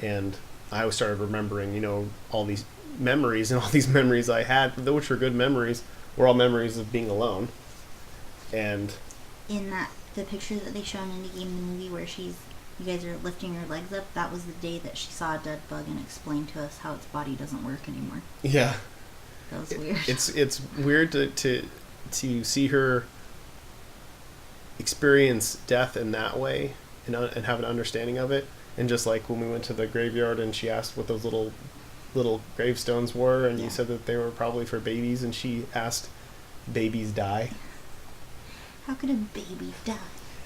And I started remembering, all these memories, and all these memories I had, which were good memories, were all memories of being alone. And in the picture that they show in Indie Game, the movie where you guys are lifting your legs up, that was the day that she saw a dead bug and explained to us how its body doesn't work anymore. Yeah. That was weird. It's weird to see her experience death in that way, and have an understanding of it. And just like when we went to the graveyard and she asked what those little gravestones were, and you said that they were probably for babies, and she asked, "Babies die?" How could a baby die?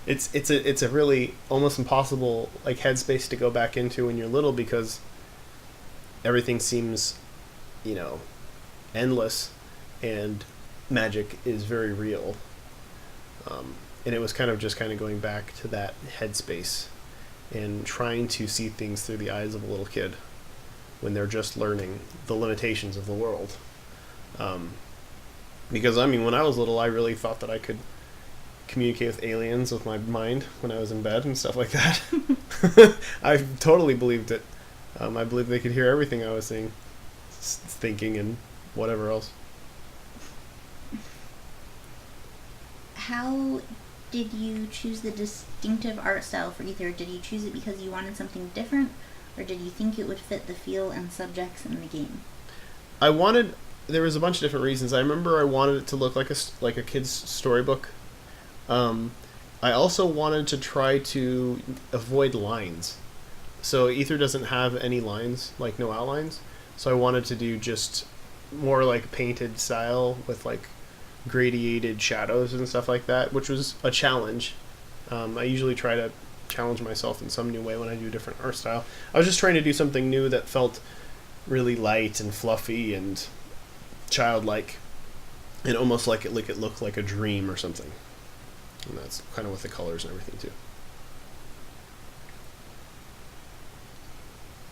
It's a really almost impossible like headspace to go back into when you're little, because everything seems, endless, and magic is very real. And it was kind of going back to that headspace and trying to see things through the eyes of a little kid when they're just learning the limitations of the world. Because when I was little, I really thought that I could communicate with aliens with my mind when I was in bed and stuff like that. I totally believed it. I believed they could hear everything I was saying, thinking, and whatever else. How did you choose the distinctive art style for Ether? Did you choose it because you wanted something different, or did you think it would fit the feel and subjects in the game? There was a bunch of different reasons. I remember I wanted it to look like a kid's storybook. I also wanted to try to avoid lines. So Ether doesn't have any lines, like no outlines. So I wanted to do just more like painted style with like gradiated shadows and stuff like that, which was a challenge. I usually try to challenge myself in some new way when I do a different art style. I was just trying to do something new that felt really light and fluffy and childlike, and almost like it looked like a dream or something. And that's kind of with the colors and everything too.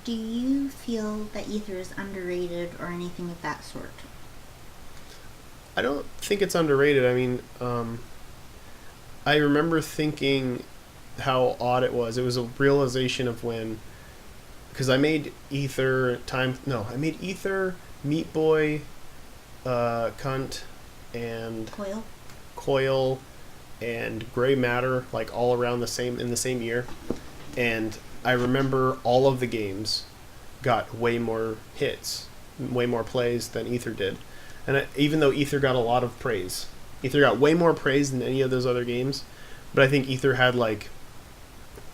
Do you feel that Ether is underrated or anything of that sort? I don't think it's underrated. I remember thinking how odd it was. It was a realization of because I made Ether, Meat Boy, Cunt, and Coil, and Gray Matter, like all around in the same year. And I remember all of the games got way more hits, way more plays than Ether did. And even though Ether got a lot of praise, Ether got way more praise than any of those other games, but I think Ether had like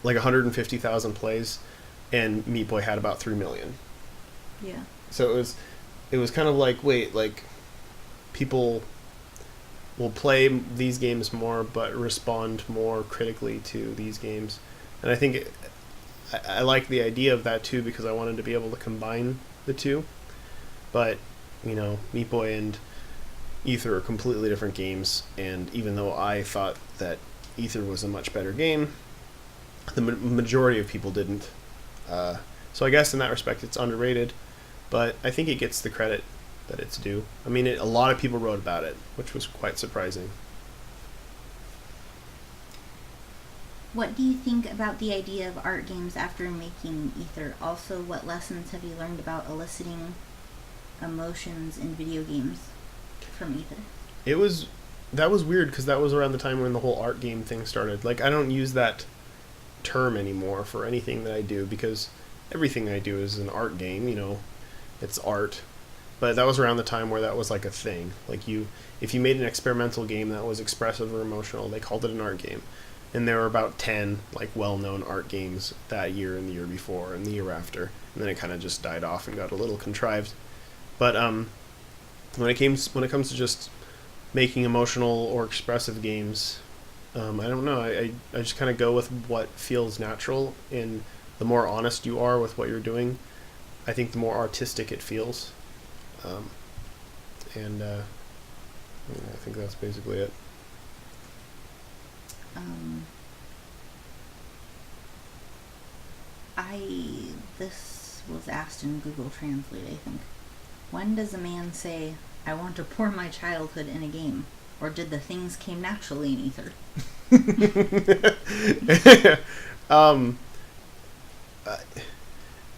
150,000 plays, and Meat Boy had about 3 million. Yeah. So it was kind of like, wait, like people will play these games more but respond more critically to these games. And I think I like the idea of that too, because I wanted to be able to combine the two. But, you know, Meat Boy and Ether are completely different games, and even though I thought that Ether was a much better game, the majority of people didn't. So I guess in that respect it's underrated, but I think it gets the credit that it's due. I mean, a lot of people wrote about it, which was quite surprising. What do you think about the idea of art games after making Ether? Also, what lessons have you learned about eliciting emotions in video games from Ether? That was weird, because that was around the time when the whole art game thing started. Like, I don't use that term anymore for anything that I do, because everything I do is an art game, you know, it's art. But that was around the time where that was like a thing. Like, if you made an experimental game that was expressive or emotional, they called it an art game. And there were about 10 like well-known art games that year and the year before and the year after, and then it kind of just died off and got a little contrived. But when it comes to just making emotional or expressive games, I don't know. I just kind of go with what feels natural, and the more honest you are with what you're doing, I think the more artistic it feels. I think that's basically it. This was asked in Google Translate, I think. When does a man say, "I want to pour my childhood in a game"? Or did the things came naturally in Ether? But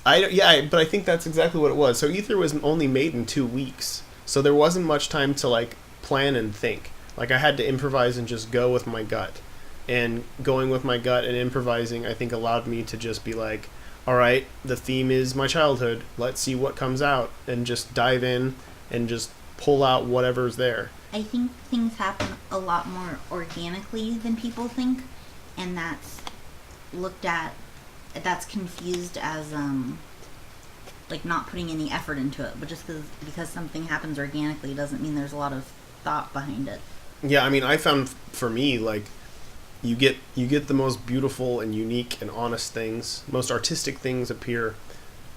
I think that's exactly what it was. So Ether was only made in 2 weeks, so there wasn't much time to like plan and think. Like, I had to improvise and just go with my gut. And going with my gut and improvising, I think, allowed me to just be like, all right, the theme is my childhood. Let's see what comes out, and just dive in and just pull out whatever's there. I think things happen a lot more organically than people think, and that's confused as like not putting any effort into it. But just because something happens organically doesn't mean there's a lot of thought behind it. Yeah, I mean, I found for me, like, you get the most beautiful and unique and honest things, most artistic things appear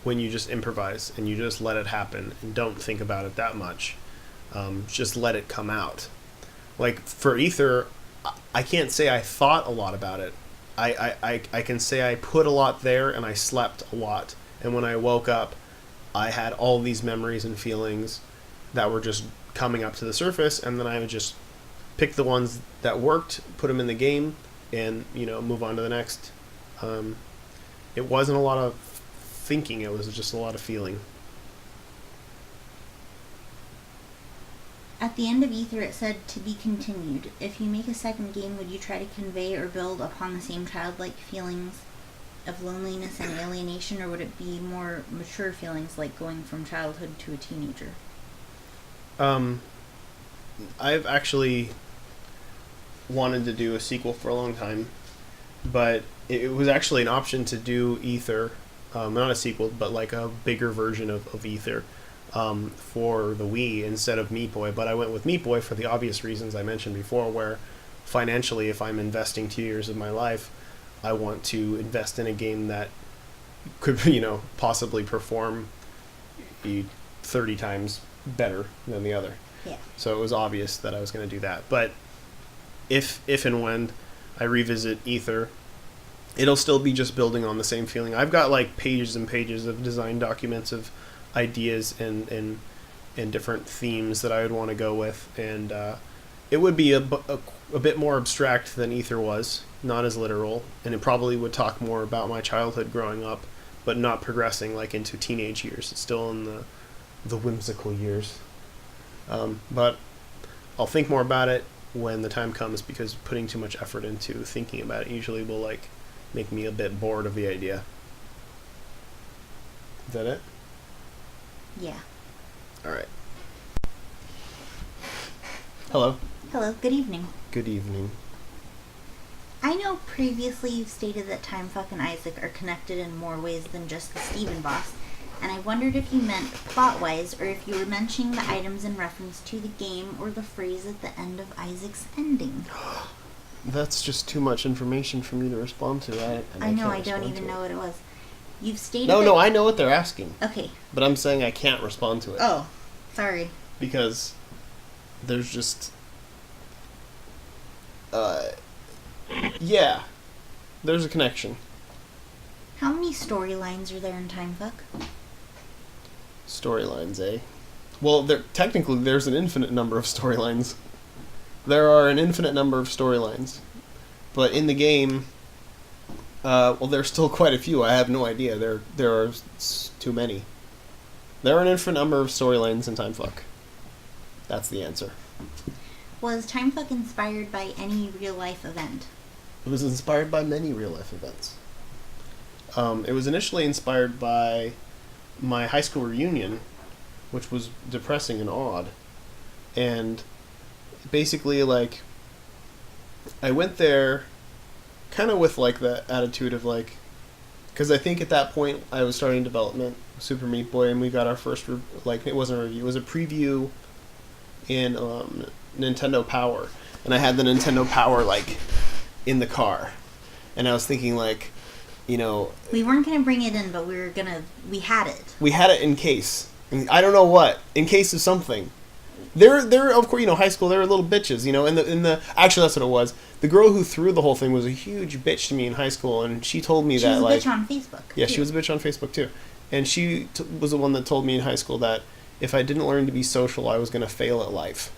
when you just improvise and you just let it happen and don't think about it that much. Just let it come out. Like, for Ether, I can't say I thought a lot about it. I can say I put a lot there, and I slept a lot. And when I woke up, I had all these memories and feelings that were just coming up to the surface, and then I would just pick the ones that worked, put them in the game, and, you know, move on to the next. It wasn't a lot of thinking, it was just a lot of feeling. At the end of Ether, it said, "To be continued." If you make a second game, would you try to convey or build upon the same childlike feelings of loneliness and alienation, or would it be more mature feelings like going from childhood to a teenager? I've actually wanted to do a sequel for a long time, but it was actually an option to do Ether, not a sequel, but like a bigger version of Ether, for the Wii instead of Meat Boy. But I went with Meat Boy for the obvious reasons I mentioned before, where financially, if I'm investing 2 years of my life, I want to invest in a game that could, you know, possibly perform 30 times better than the other. Yeah. So it was obvious that I was going to do that. But if and when I revisit Ether, it'll still be just building on the same feeling. I've got like pages and pages of design documents of ideas and different themes that I would want to go with, and it would be a bit more abstract than Ether was, not as literal, and it probably would talk more about my childhood growing up, but not progressing like into teenage years. It's still in the whimsical years. But I'll think more about it when the time comes, because putting too much effort into thinking about it usually will like make me a bit bored of the idea. Is that it? Yeah. All right. Hello. Hello, good evening. Good evening. I know previously you've stated that Timefuck and Isaac are connected in more ways than just the Steven boss. and I wondered if you meant plot-wise or if you were mentioning the items in reference to the game or the phrase at the end of Isaac's ending. That's just too much information for me to respond to. I know, I don't even know what it was. You've stated No, I know what they're asking. Okay. But I'm saying I can't respond to it. Oh, sorry. Because there's just... yeah. There's a connection. How many storylines are there in Timefuck? Storylines, eh? Well, technically there's an infinite number of storylines. There are an infinite number of storylines. But in the game, there's still quite a few. I have no idea. There are too many. There are an infinite number of storylines in Timefuck. That's the answer. Was Timefuck inspired by any real-life event? It was inspired by many real-life events. It was initially inspired by my high school reunion, which was depressing and odd. And basically, like, I went there kind of with, like, the attitude of, like, because I think at that point I was starting development, Super Meat Boy, and we got our first, it wasn't a review, it was a preview in Nintendo Power. And I had the Nintendo Power, like, in the car. And I was thinking, like, you know... We weren't going to bring it in, but we had it. We had it in case. I don't know what. In case of something. They're of course, high school, they were little bitches, actually that's what it was. The girl who threw the whole thing was a huge bitch to me in high school, and she told me that, like... She was a bitch on Facebook, Yeah, too. she was a bitch on Facebook, too. And she was the one that told me in high school that if I didn't learn to be social, I was going to fail at life.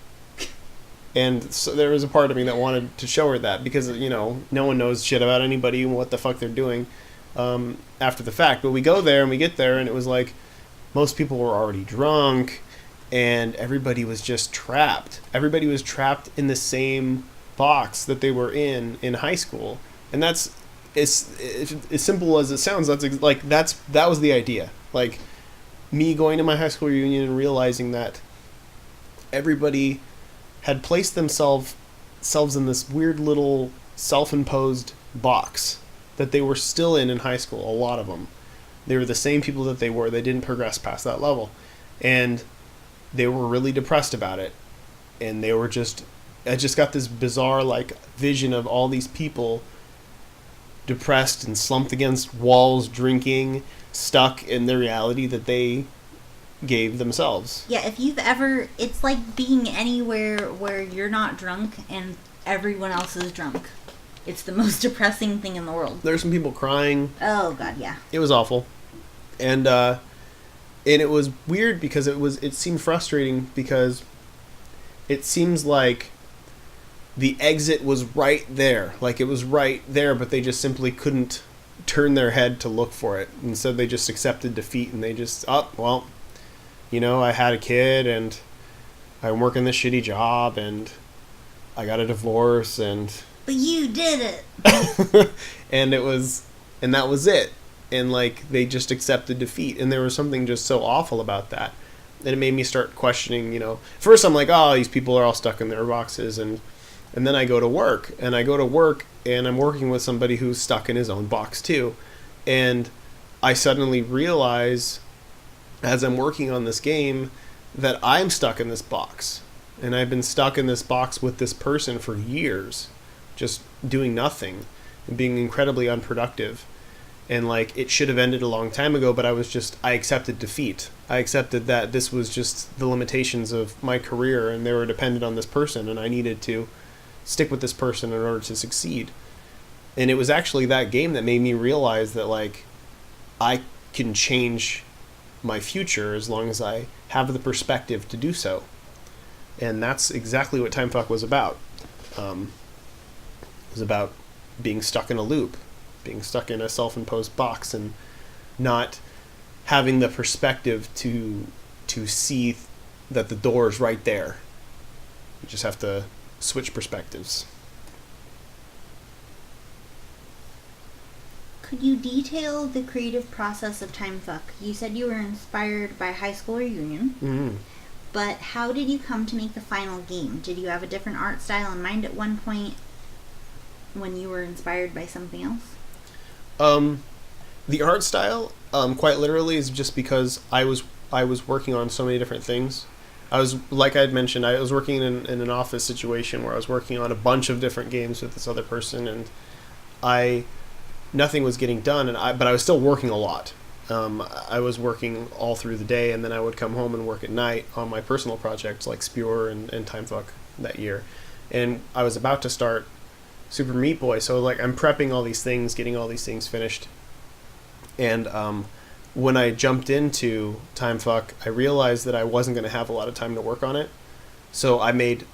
And so there was a part of me that wanted to show her that, because, no one knows shit about anybody and what the fuck they're doing after the fact. But we go there, and we get there, and it was like, most people were already drunk, and everybody was just trapped. Everybody was trapped in the same box that they were in high school. And that's, as simple as it sounds, that was the idea. Like, me going to my high school reunion and realizing that everybody had placed themselves in this weird little self-imposed box that they were still in high school, a lot of them. They were the same people that they were. They didn't progress past that level. And they were really depressed about it. And they were I just got this bizarre, like, vision of all these people depressed and slumped against walls, drinking, stuck in the reality that they gave themselves. Yeah, if you've ever... It's like being anywhere where you're not drunk and everyone else is drunk. It's the most depressing thing in the world. There's some people crying. Oh, God, yeah. It was awful. And it was weird because it seemed frustrating because it seems like the exit was right there. Like, it was right there, but they just simply couldn't turn their head to look for it. Instead, they just accepted defeat, and they just, I had a kid, and I'm working this shitty job, and I got a divorce, and... But you did it! and that was it. And, like, they just accepted defeat, and there was something just so awful about that. And it made me start questioning, First, I'm like, oh, these people are all stuck in their boxes, and then I go to work, and I'm working with somebody who's stuck in his own box, too. And I suddenly realize, as I'm working on this game, that I'm stuck in this box. And I've been stuck in this box with this person for years, just doing nothing, and being incredibly unproductive. And, like, it should have ended a long time ago, but I accepted defeat. I accepted that this was just the limitations of my career, and they were dependent on this person, and I needed to stick with this person in order to succeed. And it was actually that game that made me realize that, like, I can change my future as long as I have the perspective to do so. And that's exactly what Timefuck was about. It was about being stuck in a loop, being stuck in a self-imposed box, and not having the perspective to see that the door is right there. You just have to switch perspectives. Could you detail the creative process of Timefuck? You said you were inspired by high school reunion, Mm-hmm. but how did you come to make the final game? Did you have a different art style in mind at one point when you were inspired by something else? The art style, quite literally, is just because I was working on so many different things. I was, like I had mentioned, I was working in an office situation where I was working on a bunch of different games with this other person, and nothing was getting done, but I was still working a lot. I was working all through the day, and then I would come home and work at night on my personal projects like Spure and Timefuck that year. And I was about to start Super Meat Boy, so like I'm prepping all these things, getting all these things finished. And when I jumped into Timefuck, I realized that I wasn't going to have a lot of time to work on it. So I made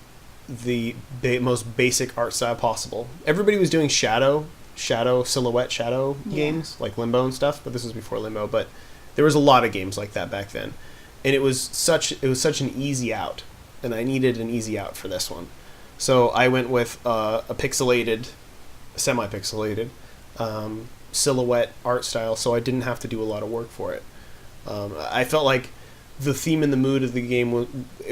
the most basic art style possible. Everybody was doing silhouette shadow games like Limbo and stuff, but this was before Limbo. But there was a lot of games like that back then, and it was such an easy out, and I needed an easy out for this one. So I went with a pixelated, semi-pixelated silhouette art style, so I didn't have to do a lot of work for it. I felt like the theme and the mood of the game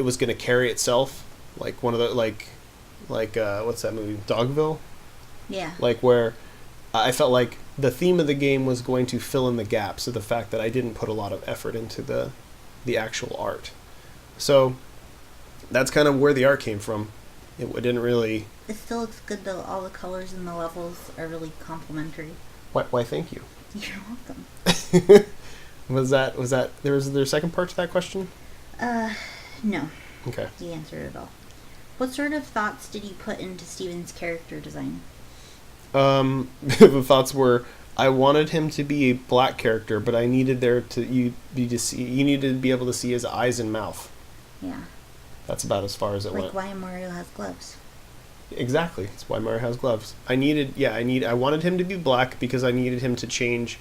was going to carry itself, like one of the like what's that movie, Dogville? Yeah. Like where I felt like the theme of the game was going to fill in the gaps of the fact that I didn't put a lot of effort into the actual art. So that's kind of where the art came from. It didn't really... It still looks good though. All the colors in the levels are really complimentary. Why thank you. You're welcome. Was there a second part to that question? No. Okay. You answered it all. What sort of thoughts did you put into Steven's character design? The thoughts were, I wanted him to be a black character, but I needed you needed to be able to see his eyes and mouth. Yeah. That's about as far as it went. Like why Mario has gloves. Exactly. That's why Mario has gloves. I wanted him to be black because I needed him to change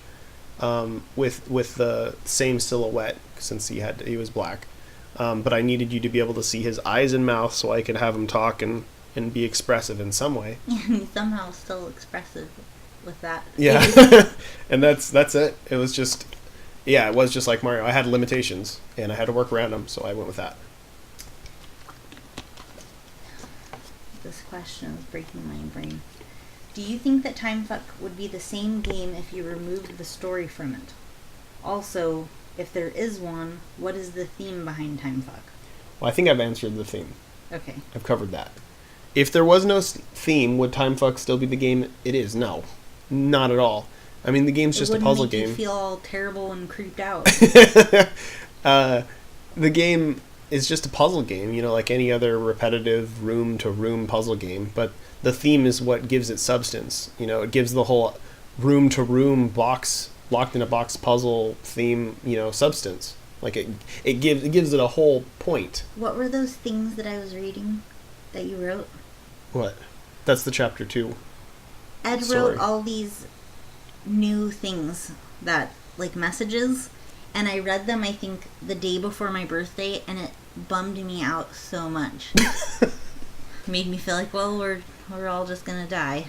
with the same silhouette since he was black. But I needed you to be able to see his eyes and mouth so I could have him talk and be expressive in some way. He's somehow still expressive with that. Yeah. And that's it. It was just like Mario. I had limitations and I had to work around them, so I went with that. This question is breaking my brain. Do you think that Timefuck would be the same game if you removed the story from it? Also, if there is one, what is the theme behind Timefuck? Well, I think I've answered the theme. Okay. I've covered that. If there was no theme, would Timefuck still be the game it is? No. Not at all. I mean, the game's just a puzzle game. It wouldn't make you feel all terrible and creeped out. The game is just a puzzle game, like any other repetitive room-to-room puzzle game, but the theme is what gives it substance. It gives the whole room-to-room box, locked-in-a-box puzzle theme, substance. Like, it gives it a whole point. What were those things that I was reading that you wrote? What? That's the chapter 2. Ed wrote all these new things that, like, messages, and I read them, I think, the day before my birthday, and it bummed me out so much. Made me feel like, well, we're all just gonna die.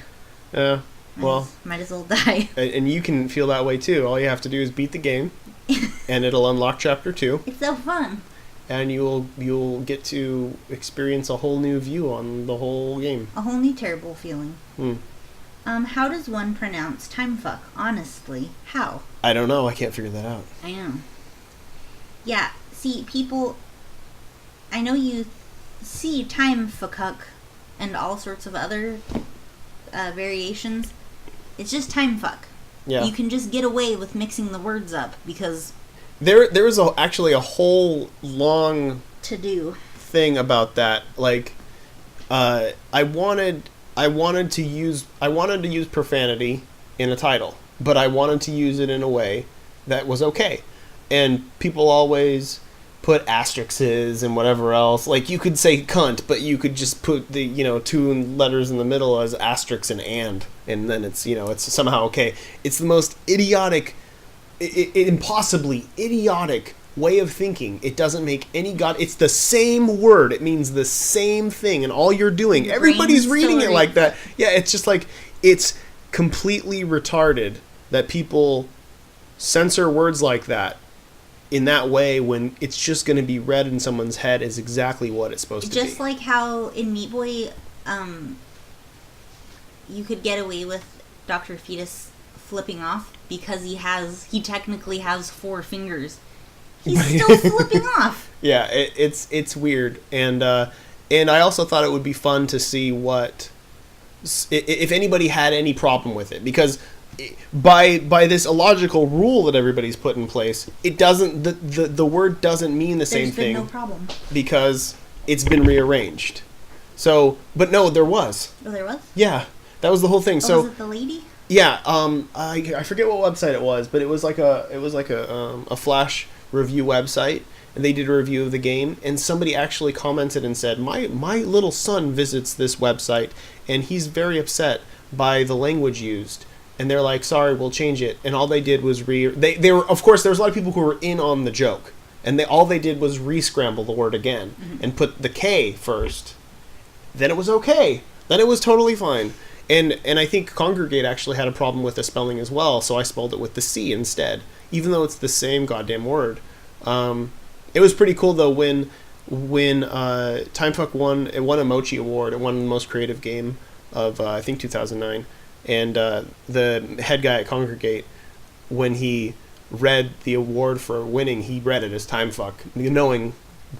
Yeah. Well, might as well die. And you can feel that way too. All you have to do is beat the game, and it'll unlock chapter 2. It's so fun. And you'll get to experience a whole new view on the whole game. A whole new terrible feeling. How does one pronounce Timefuck? Honestly, how? I don't know. I can't figure that out. I know. Yeah. See, people. I know you see Timefuck and all sorts of other variations. It's just Timefuck. Yeah. You can just get away with mixing the words up because there was actually a whole long to do thing about that. Like, I wanted to use profanity in a title, but I wanted to use it in a way that was okay. And people always put asterisks and whatever else. Like, you could say cunt, but you could just put the 2 letters in the middle as asterisks and then it's it's somehow okay. It's the most idiotic, impossibly idiotic way of thinking. It doesn't make any it's the same word. It means the same thing, and all you're doing, everybody's reading it like that. Yeah, it's just like, it's completely retarded that people censor words like that in that way when it's just going to be read in someone's head as exactly what it's supposed to be. Just like how in Meat Boy, you could get away with Dr. Fetus flipping off because he technically has 4 fingers. He's still flipping off. Yeah, it's weird, and I also thought it would be fun to see if anybody had any problem with it, because by this illogical rule that everybody's put in place, it doesn't the word doesn't mean the same thing. There's been no problem because it's been rearranged. So, but no, there was. Oh, there was? Yeah, that was the whole thing. Oh, so was it the lady? Yeah, I forget what website it was, but it was like a Flash review website, and they did a review of the game, and somebody actually commented and said, my little son visits this website, and he's very upset by the language used. And they're like, sorry, we'll change it. And all they did was they were, of course, there was a lot of people who were in on the joke, and all they did was re-scramble the word again and put the K first. Then it was okay. Then it was totally fine. And I think Congregate actually had a problem with the spelling as well, so I spelled it with the C instead, even though it's the same goddamn word. It was pretty cool though when Timefuck won a Mochi Award. It won the most creative game of I think 2009, and the head guy at Congregate, when he read the award for winning, he read it as Timefuck, knowing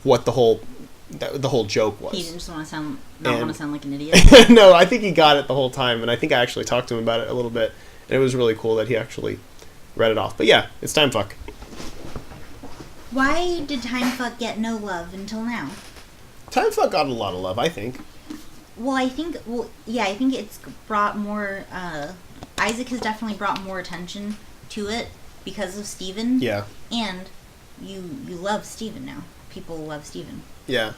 what the whole joke was. He didn't just want to sound like an idiot. No, I think he got it the whole time, and I think I actually talked to him about it a little bit, and it was really cool that he actually read it off. But yeah, it's Timefuck. Why did Timefuck get no love until now? Timefuck got a lot of love, I think. I think it's brought more. Isaac has definitely brought more attention to it because of Steven. Yeah. And you love Steven now. People love Steven. Yeah.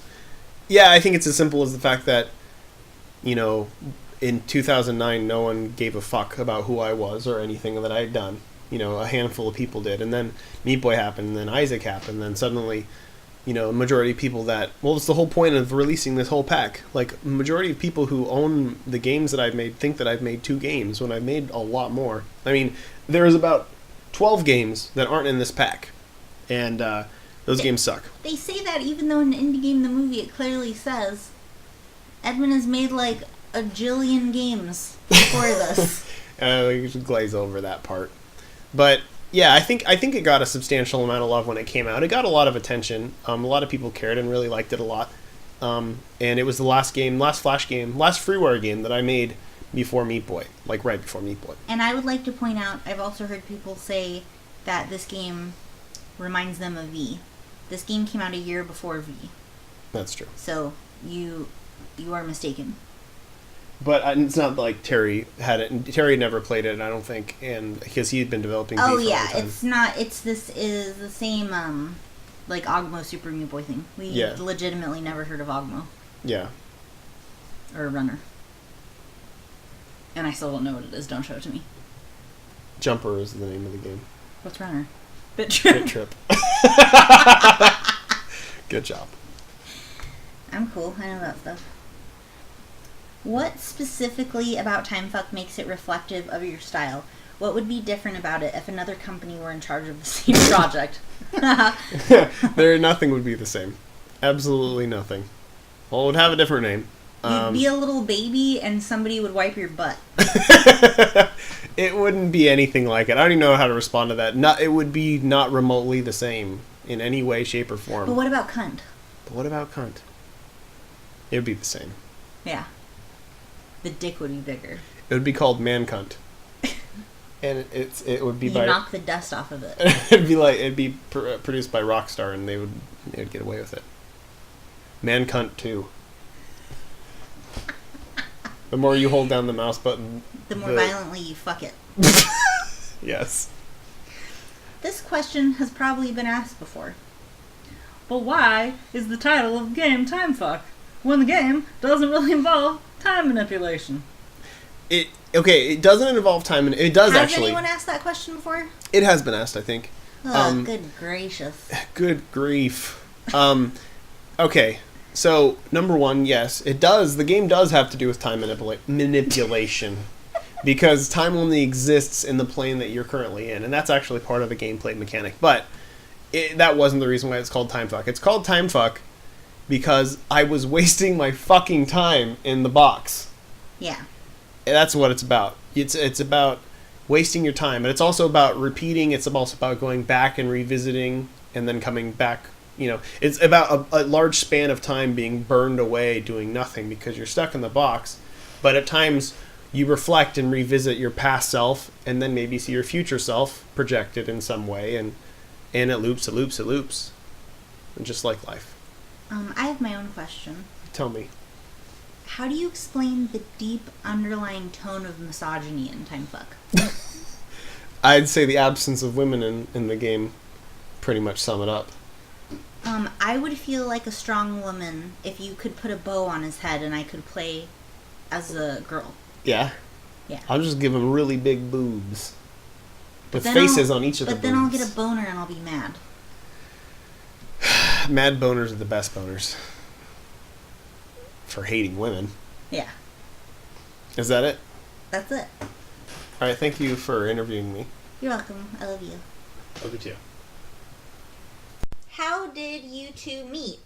Yeah, I think it's as simple as the fact that, in 2009, no one gave a fuck about who I was or anything that I had done. A handful of people did. And then Meat Boy happened, and then Isaac happened, and then suddenly, a majority of people it's the whole point of releasing this whole pack. Like, majority of people who own the games that I've made think that I've made 2 games when I've made a lot more. I mean, there's about 12 games that aren't in this pack. And, those games suck. They say that even though in Indie Game the Movie it clearly says Edmund has made like a jillion games before this. You should glaze over that part. But yeah, I think it got a substantial amount of love when it came out. It got a lot of attention. A lot of people cared and really liked it a lot. And it was the last Flash game, last freeware game that I made before Meat Boy, like right before Meat Boy. And I would like to point out, I've also heard people say that this game reminds them of V. This game came out a year before V. That's true. So you are mistaken. But it's not like Terry had it. Terry never played it, I don't think, and because he had been developing. V for a long time. It's not. This is the same like Ogmo Super Meat Boy thing. We legitimately never heard of Ogmo. Yeah. Or Runner. And I still don't know what it is. Don't show it to me. Jumper is the name of the game. What's Runner? Bit Trip. Good job. I'm cool. I know that stuff. What specifically about Timefuck makes it reflective of your style? What would be different about it if another company were in charge of the same project? Nothing would be the same. Absolutely nothing. Well, it would have a different name. You'd be a little baby and somebody would wipe your butt. It wouldn't be anything like it. I don't even know how to respond to that. It would be not remotely the same in any way, shape, or form. But what about cunt? It would be the same. Yeah. The dick would be bigger. It would be called Man Cunt. And it would be knock the dust off of it. it'd be produced by Rockstar, and they would get away with it. Man Cunt 2. The more you hold down the mouse button, the more violently you fuck it. Yes. This question has probably been asked before. But why is the title of the game Timefuck when the game doesn't really involve time manipulation? It doesn't involve time, and it does has actually. Has anyone asked that question before? It has been asked, I think. Oh, good gracious. Good grief. Okay. So, number one, yes, it does. The game does have to do with time manipulation. Because time only exists in the plane that you're currently in. And that's actually part of the gameplay mechanic. But that wasn't the reason why it's called Timefuck. It's called Timefuck because I was wasting my fucking time in the box. Yeah. And that's what it's about. It's about wasting your time. And it's also about repeating. It's also about going back and revisiting and then coming back. You know, it's about a large span of time being burned away doing nothing because you're stuck in the box. But at times you reflect and revisit your past self and then maybe see your future self projected in some way. And it loops, and just like life. I have my own question. Tell me. How do you explain the deep underlying tone of misogyny in Time Fuck? I'd say the absence of women in the game pretty much sum it up. I would feel like a strong woman if you could put a bow on his head and I could play as a girl. Yeah? Yeah. I'll just give him really big boobs. With faces on each of the boobs. But then I'll get a boner and I'll be mad. Mad boners are the best boners. For hating women. Yeah. Is that it? That's it. Alright, thank you for interviewing me. You're welcome. I love you. Love you too. How did you two meet?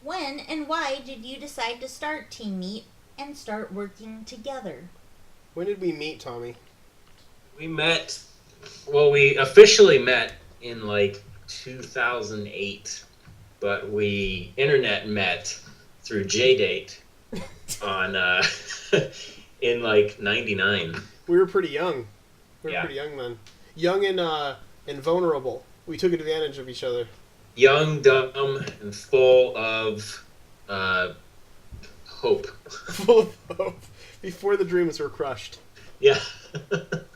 When and why did you decide to start Team Meat and start working together? When did we meet, Tommy? We officially met in like 2008, but we internet met through JDate on in like 99. We were pretty young. We were Yeah. pretty young then. Young and vulnerable. We took advantage of each other. Young, dumb, and full of hope. Full of hope. Before the dreams were crushed. Yeah.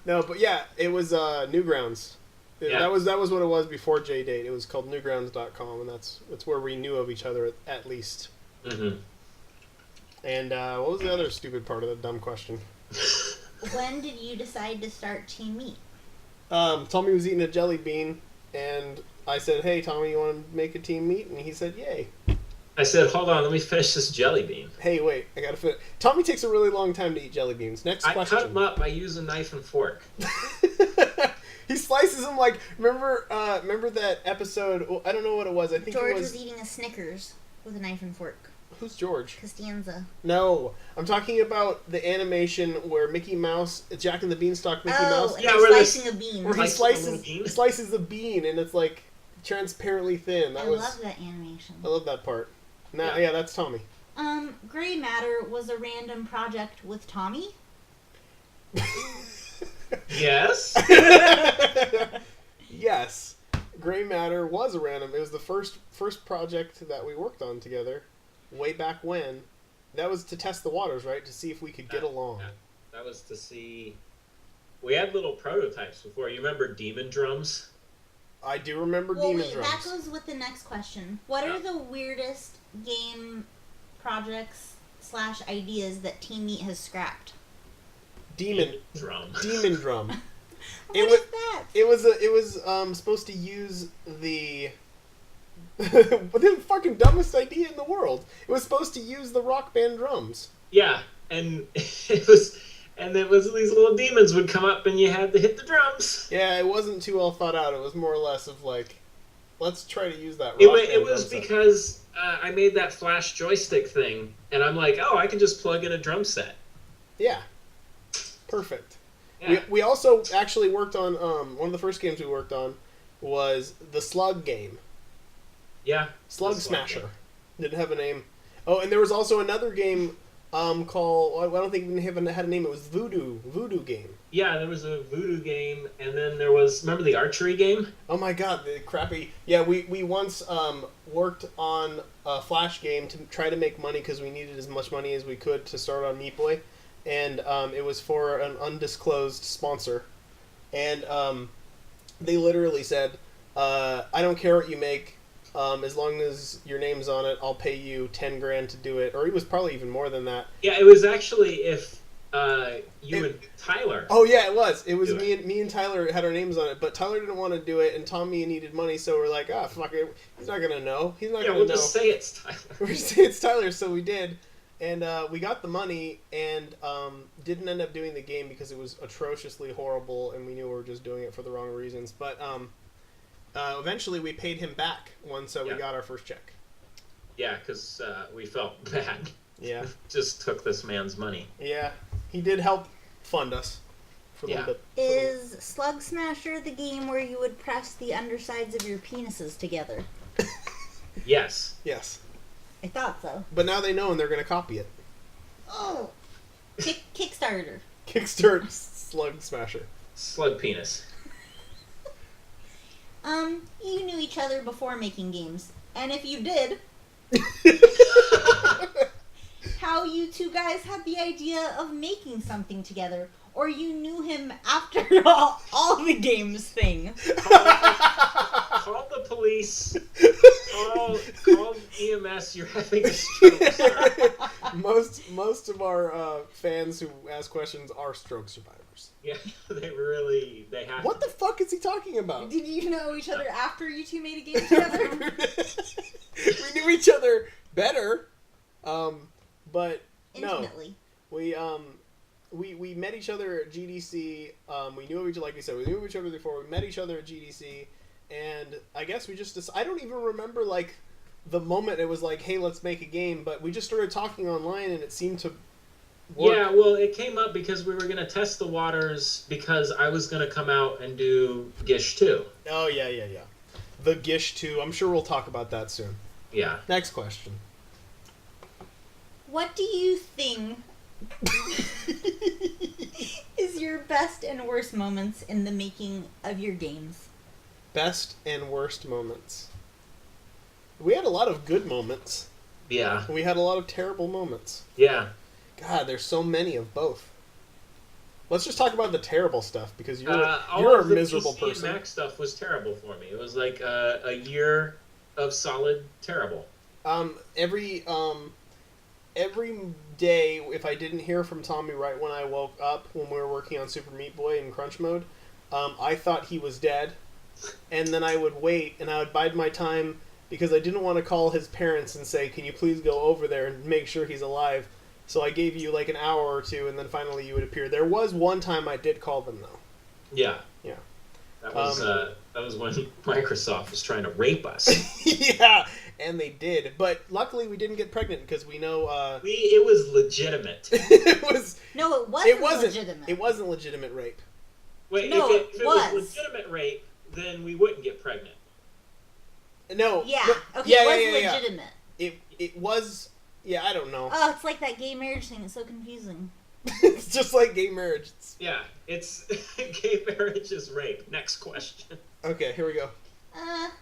No, but yeah, it was Newgrounds. Yeah. That was what it was before JDate. It was called newgrounds.com, and that's where we knew of each other at least. Mm-hmm. And what was the other stupid part of the dumb question? When did you decide to start Team Meat? Tommy was eating a jelly bean, and I said, "Hey, Tommy, you want to make a team meet?" And he said, "Yay." I said, hold on, let me finish this jelly bean. Hey, wait, I gotta finish. Tommy takes a really long time to eat jelly beans. Next I question. cut them up by using a knife and fork. He slices them like, remember that episode? Well, I don't know what it was. I think George it was eating a Snickers with a knife and fork. Who's George? Costanza. No, I'm talking about the animation where Mickey Mouse, Jack and the Beanstalk, Mickey Mouse. And Yeah, he's where slicing a bean. Where he Slicing a bean? slices the bean, and it's like transparently thin. I love that animation. I love that part. Now, Yeah. yeah, that's Tommy. Gray Matter was a random project with Tommy. Yes. Yes, Gray Matter was a random. It was the first project that we worked on together, way back when. That was to test the waters, right? To see if we could get along. Yeah. That was to see. We had little prototypes before. You remember Demon Drums? I do remember Well, Demon wait, Drums. that goes with the next question. What are the weirdest game projects / ideas that Team Meat has scrapped? Demon Drum. Demon Drum. What It is wa- that? It was supposed to use the the fucking dumbest idea in the world. It was supposed to use the Rock Band drums. Yeah, and it was these little demons would come up and you had to hit the drums. Yeah, it wasn't too well thought out. It was more or less of like, let's try to use that. It Rock Band was drum set. because I made that flash joystick thing, and I'm like, oh, I can just plug in a drum set. Yeah, perfect. Yeah. We also actually worked on one of the first games we worked on was the Slug game. Yeah. Slug The Smasher. game. Didn't have a name. Oh, and there was also another game called, I don't think it even had a name. It was Voodoo game. Yeah, there was a voodoo game, and then there was, remember the archery game? Oh my god, the crappy. Yeah, we once worked on a Flash game to try to make money because we needed as much money as we could to start on Meat Boy. And it was for an undisclosed sponsor. And they literally said, I don't care what you make, as long as your name's on it, I'll pay you $10,000 to do it. Or it was probably even more than that. Yeah, it was actually if you and Tyler. Oh yeah, it was. It was Do me and Tyler had our names on it, but Tyler didn't want to do it, and Tommy needed money, so we're like, fuck it, he's not gonna know. He's not Yeah, gonna we'll know. just say it's Tyler. We're just saying it's Tyler, so we did, and we got the money, and didn't end up doing the game because it was atrociously horrible, and we knew we were just doing it for the wrong reasons. But eventually, we paid him back once we Yeah. got our first check. Yeah, because we felt bad. Yeah, Just took this man's money. yeah, he did help fund us. for a little bit. Is Slug Smasher the game where you would press the undersides of your penises together? Yes. Yes. I thought so. But now they know and they're going to copy it. Oh. Kickstarter. Kickstart Slug Smasher. Slug penis. You knew each other before making games. And if you did, how you two guys had the idea of making something together, or you knew him after all the games thing. Call the police. Call EMS. You're having a stroke, sir. Most of our fans who ask questions are stroke survivors. Yeah, they have. What the fuck is he talking about? Did you know each other after you two made a game together? We knew each other better, but Intimately. no. We met each other at GDC. We knew each other, like we said, we knew each other before. We met each other at GDC, and I guess we just I don't even remember like the moment it was like, hey, let's make a game. But we just started talking online, and it seemed to work. Yeah, well, it came up because we were going to test the waters because I was going to come out and do Gish 2. Oh, yeah. The Gish 2. I'm sure we'll talk about that soon. Yeah. Next question. What do you think is your best and worst moments in the making of your games? Best and worst moments. We had a lot of good moments. Yeah. We had a lot of terrible moments. Yeah. God, there's so many of both. Let's just talk about the terrible stuff because you're all a of the miserable PC person. and Mac stuff was terrible for me. It was like a year of solid terrible. Every day, if I didn't hear from Tommy right when I woke up when we were working on Super Meat Boy in Crunch Mode, I thought he was dead, and then I would wait and I would bide my time because I didn't want to call his parents and say, "Can you please go over there and make sure he's alive?" So I gave you like an hour or two, and then finally you would appear. There was one time I did call them though. Yeah. Yeah. That was when Microsoft was trying to rape us. Yeah, and they did, but luckily we didn't get pregnant because we know. It was legitimate. It was. No, it wasn't legitimate. It wasn't legitimate rape. Wait, No, if it was was legitimate rape, then we wouldn't get pregnant. No. Yeah. No, Okay, yeah, it was yeah. legitimate. It was. Yeah, I don't know. Oh, it's like that gay marriage thing. It's so confusing. It's just like gay marriage. Yeah, it's gay marriage is rape. Next question. Okay, here we go. On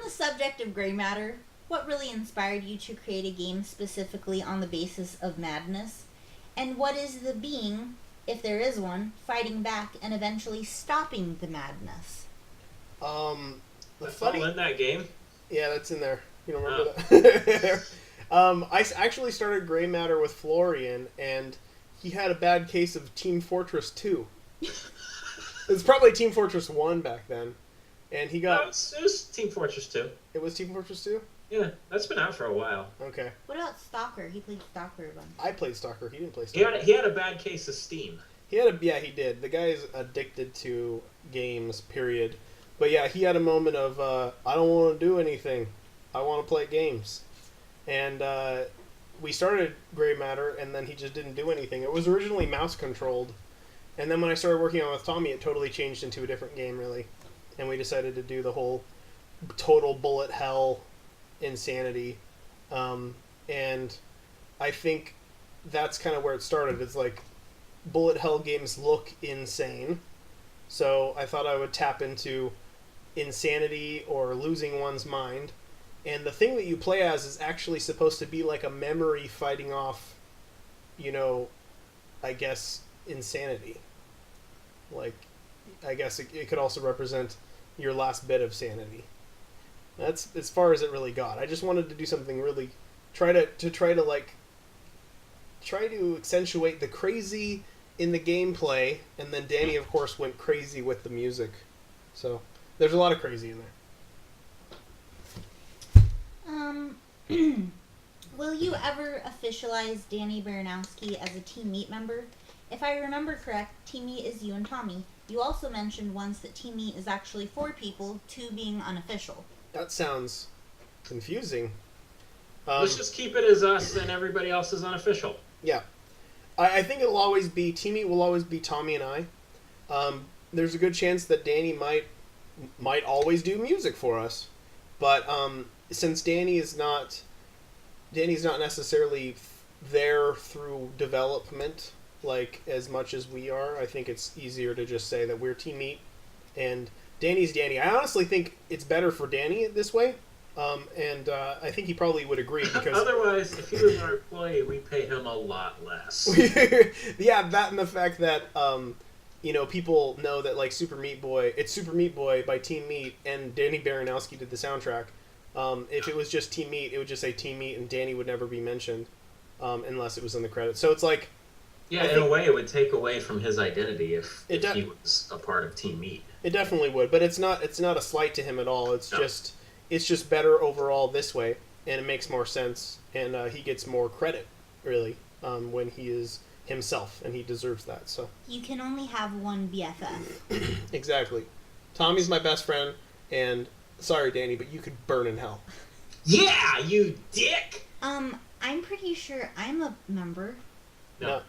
the subject of gray matter, what really inspired you to create a game specifically on the basis of madness? And what is the being, if there is one, fighting back and eventually stopping the madness? That's all in that game. Yeah, that's in there. You don't remember that? I actually started Gray Matter with Florian, and he had a bad case of Team Fortress 2. It was probably Team Fortress 1 back then. And he got... No, it was Team Fortress 2. It was Team Fortress 2? Yeah, that's been out for a while. Okay. What about Stalker? He played Stalker a bunch. I played Stalker. He didn't play Stalker. He had a bad case of Steam. Yeah, he did. The guy is addicted to games, period. But yeah, he had a moment of, I don't want to do anything. I want to play games. And we started Gray Matter, and then he just didn't do anything. It was originally mouse-controlled. And then when I started working on it with Tommy, it totally changed into a different game, really. And we decided to do the whole total bullet hell insanity. And I think that's kind of where it started. It's like, bullet hell games look insane. So I thought I would tap into insanity or losing one's mind. And the thing that you play as is actually supposed to be like a memory fighting off, I guess, insanity. Like, I guess it could also represent your last bit of sanity. That's as far as it really got. I just wanted to do something really, try to accentuate the crazy in the gameplay, and then Danny, of course, went crazy with the music. So, there's a lot of crazy in there. Will you ever officialize Danny Baranowski as a Team Meat member? If I remember correct, Team Meat is you and Tommy. You also mentioned once that Team Meat is actually 4 people, 2 being unofficial. That sounds confusing. Let's just keep it as us and everybody else is unofficial. Yeah. I think it'll always be Team Meat will always be Tommy and I. There's a good chance that Danny might always do music for us, but since Danny's not necessarily there through development like as much as we are. I think it's easier to just say that we're Team Meat and Danny's Danny. I honestly think it's better for Danny this way. And I think he probably would agree because otherwise, if he was our employee, we pay him a lot less. Yeah, that and the fact that people know that like Super Meat Boy, it's Super Meat Boy by Team Meat, and Danny Baranowski did the soundtrack. If it was just Team Meat, it would just say Team Meat, and Danny would never be mentioned unless it was in the credits. So it's like, yeah, in a way, it would take away from his identity if he was a part of Team Meat. It definitely would, but it's not a slight to him at all. It's just better overall this way, and it makes more sense, and he gets more credit really when he is himself, and he deserves that. So you can only have one BFF. Exactly. Tommy's my best friend, and sorry, Danny, but you could burn in hell. Yeah, you dick. I'm pretty sure I'm a member. No.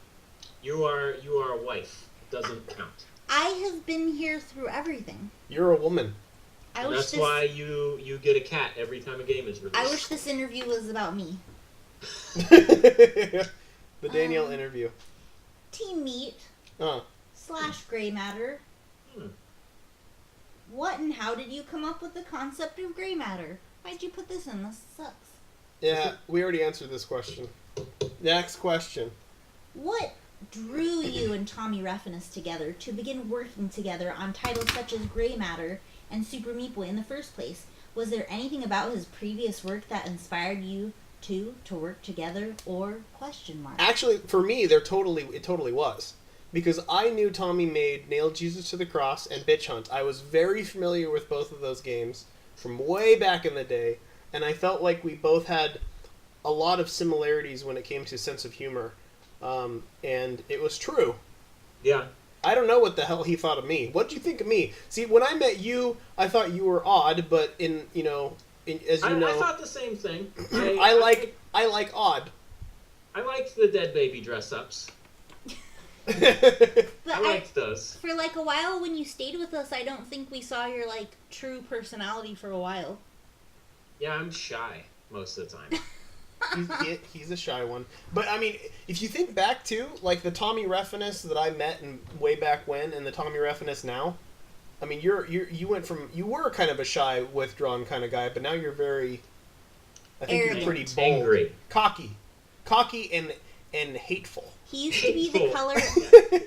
You are a wife. Doesn't count. I have been here through everything. You're a woman. That's why you get a cat every time a game is released. I wish this interview was about me. The Danielle interview. Team Meat / Gray Matter. What and how did you come up with the concept of gray matter? Why'd you put this in? This sucks. Yeah, we already answered this question. Next question. What drew you and Tommy Reffinus together to begin working together on titles such as Gray Matter and Super Meat Boy in the first place? Was there anything about his previous work that inspired you to work together, or question mark? Actually, for me, it totally was. Because I knew Tommy made Nail Jesus to the Cross and Bitch Hunt. I was very familiar with both of those games from way back in the day, and I felt like we both had a lot of similarities when it came to sense of humor. And it was true. Yeah. I don't know what the hell he thought of me. What did you think of me? See, when I met you, I thought you were odd, but as you know, I thought the same thing. I like odd. I liked the dead baby dress-ups. But I liked those. For like a while when you stayed with us, I don't think we saw your like true personality for a while. Yeah, I'm shy most of the time. He's a shy one. But I mean, if you think back to like the Tommy Reffinus that I met in way back when, and the Tommy Reffinus now, I mean, you went from, you were kind of a shy, withdrawn kind of guy, but now you're very, I think arrogant. You're pretty bold, angry, cocky, and hateful. He used to be the color.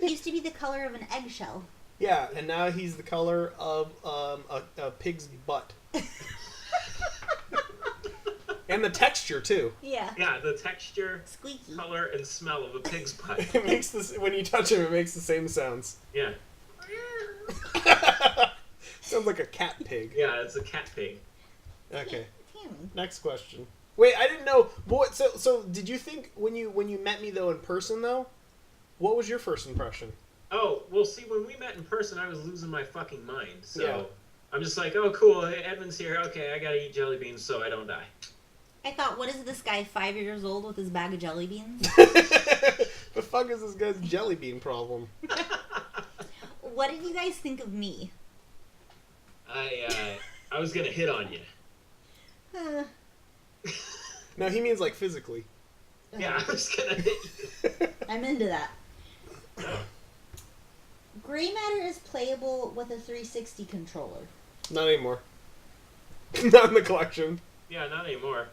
He used to be the color of an eggshell. Yeah, and now he's the color of a pig's butt. And the texture too. Yeah. Yeah, the texture, squeaky, color, and smell of a pig's butt. It makes this, when you touch him, it makes the same sounds. Yeah. Sounds like a cat pig. Yeah, it's a cat pig. Okay. Damn. Next question. Wait, I didn't know. But so did you think when you met me though in person though? What was your first impression? Oh, well, see, when we met in person, I was losing my fucking mind. So yeah. I'm just like, oh, cool, Edmund's here. Okay, I gotta eat jelly beans so I don't die. I thought, what is this guy 5 years old with his bag of jelly beans? The fuck is this guy's jelly bean problem? What did you guys think of me? I was gonna hit on you. No, he means like physically. Yeah, I was gonna hit you. I'm into that. Gray Matter is playable with a 360 controller. Not anymore. Not in the collection. Yeah, not anymore.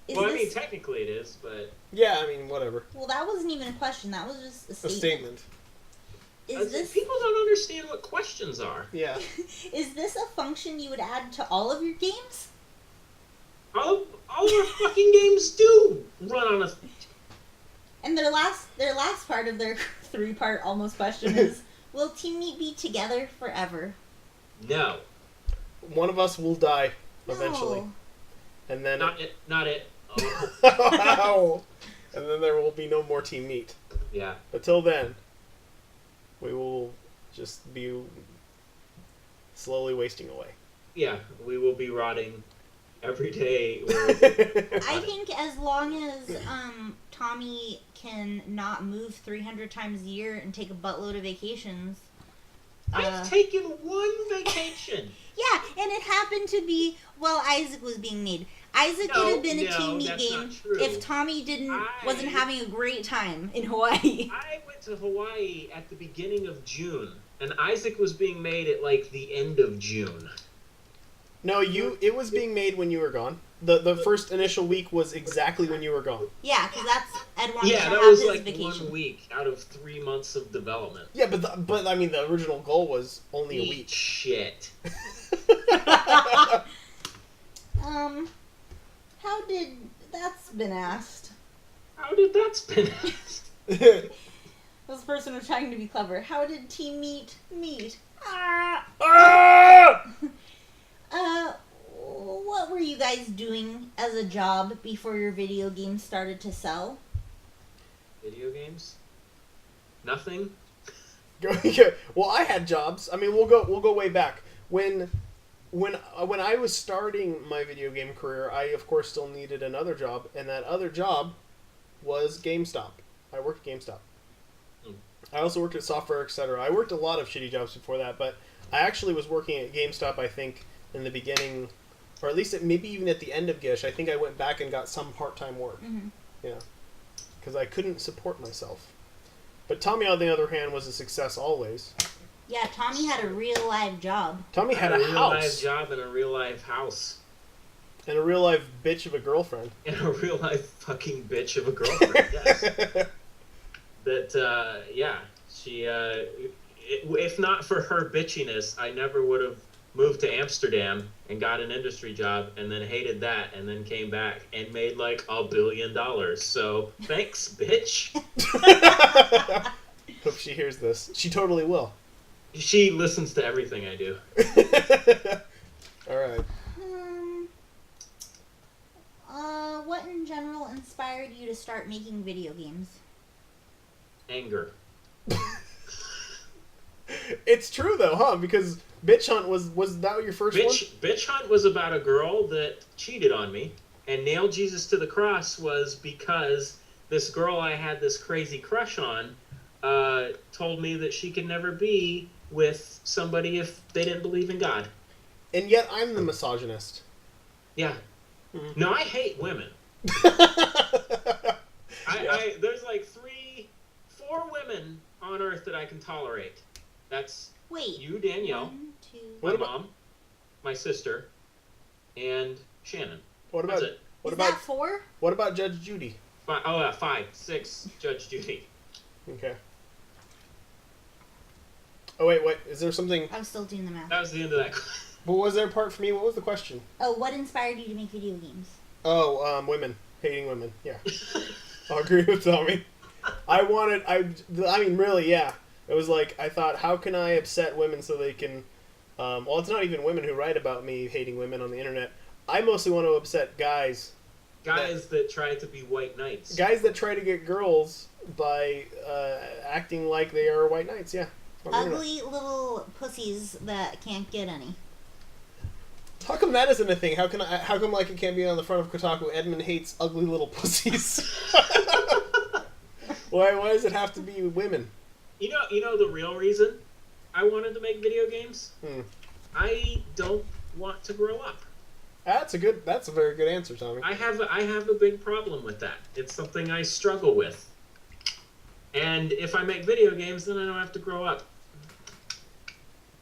I mean, technically it is, but... Yeah, I mean, whatever. Well, that wasn't even a question. That was just a statement. A statement. Is this... People don't understand what questions are. Yeah. Is this a function you would add to all of your games? All of our fucking games do run on a... And their last part of their 3-part almost question is, will Team Meat be together forever? No. One of us will die eventually. No. And then... Not it. Oh. Wow. And then there will be no more Team Meat. Yeah. Until then, we will just be slowly wasting away. Yeah, we will be rotting every day. I think as long as Tommy can not move 300 times a year and take a buttload of vacations. I've taken one vacation. Yeah, and it happened to be while Isaac was being made. Isaac would have been a team meet game if Tommy wasn't having a great time in Hawaii. I went to Hawaii at the beginning of June, and Isaac was being made at like the end of June. No, it was being made when you were gone. The first initial week was exactly when you were gone. Yeah, because Ed wanted to have that was his like vacation. 1 week out of 3 months of development. Yeah, but I mean, the original goal was only a week. Shit. How did that's been asked? How did that's been asked? This person was trying to be clever. How did Team Meat meet? What were you guys doing as a job before your video game started to sell? Video games? Nothing. Well, I had jobs. I mean, we'll go way back. When I was starting my video game career, I of course still needed another job, and that other job was GameStop. I worked at GameStop. I also worked at Software, etc. I worked a lot of shitty jobs before that, but I actually was working at GameStop, I think, in the beginning, or at least maybe even at the end of Gish. I think I went back and got some part-time work. Mm-hmm. Yeah. Because I couldn't support myself. But Tommy, on the other hand, was a success always. Yeah, Tommy had a real live job. Tommy had a real house. live job and a real life house. And a real life bitch of a girlfriend. And a real life fucking bitch of a girlfriend, yes. That, yeah, she, if not for her bitchiness, I never would have moved to Amsterdam and got an industry job and then hated that and then came back and made like $1 billion. So, thanks, bitch. Hope she hears this. She totally will. She listens to everything I do. All right. What in general inspired you to start making video games? Anger. It's true though, huh? Because Bitch Hunt was that your first one? Bitch Hunt was about a girl that cheated on me, and Nailed Jesus to the Cross was because this girl I had this crazy crush on told me that she could never be with somebody if they didn't believe in God. And yet I'm the misogynist. Yeah. Mm-hmm. No, I hate women. There's like 4 women on Earth that I can tolerate. That's you, Danielle, 1, 2, my mom, my sister, and Shannon. What about Is that 4? What about Judge Judy? 5, 6, Judge Judy. Okay. Oh wait, is there something? I was still doing the math. That was the end of that. But was there a part for me? What was the question? Oh, what inspired you to make video games? Oh, women. Hating women. Yeah. I'll agree with Tommy. I mean, really, yeah. It was like, I thought, how can I upset women so they can... well, it's not even women who write about me hating women on the internet. I mostly want to upset guys. Guys that try to be white knights. Guys that try to get girls by acting like they are white knights, yeah. Ugly little pussies that can't get any. How come that isn't a thing? How come like it can't be on the front of Kotaku? Edmund hates ugly little pussies. Why does it have to be women? You know the real reason I wanted to make video games? I don't want to grow up. That's a very good answer, Tommy. I have a big problem with that. It's something I struggle with. And if I make video games, then I don't have to grow up.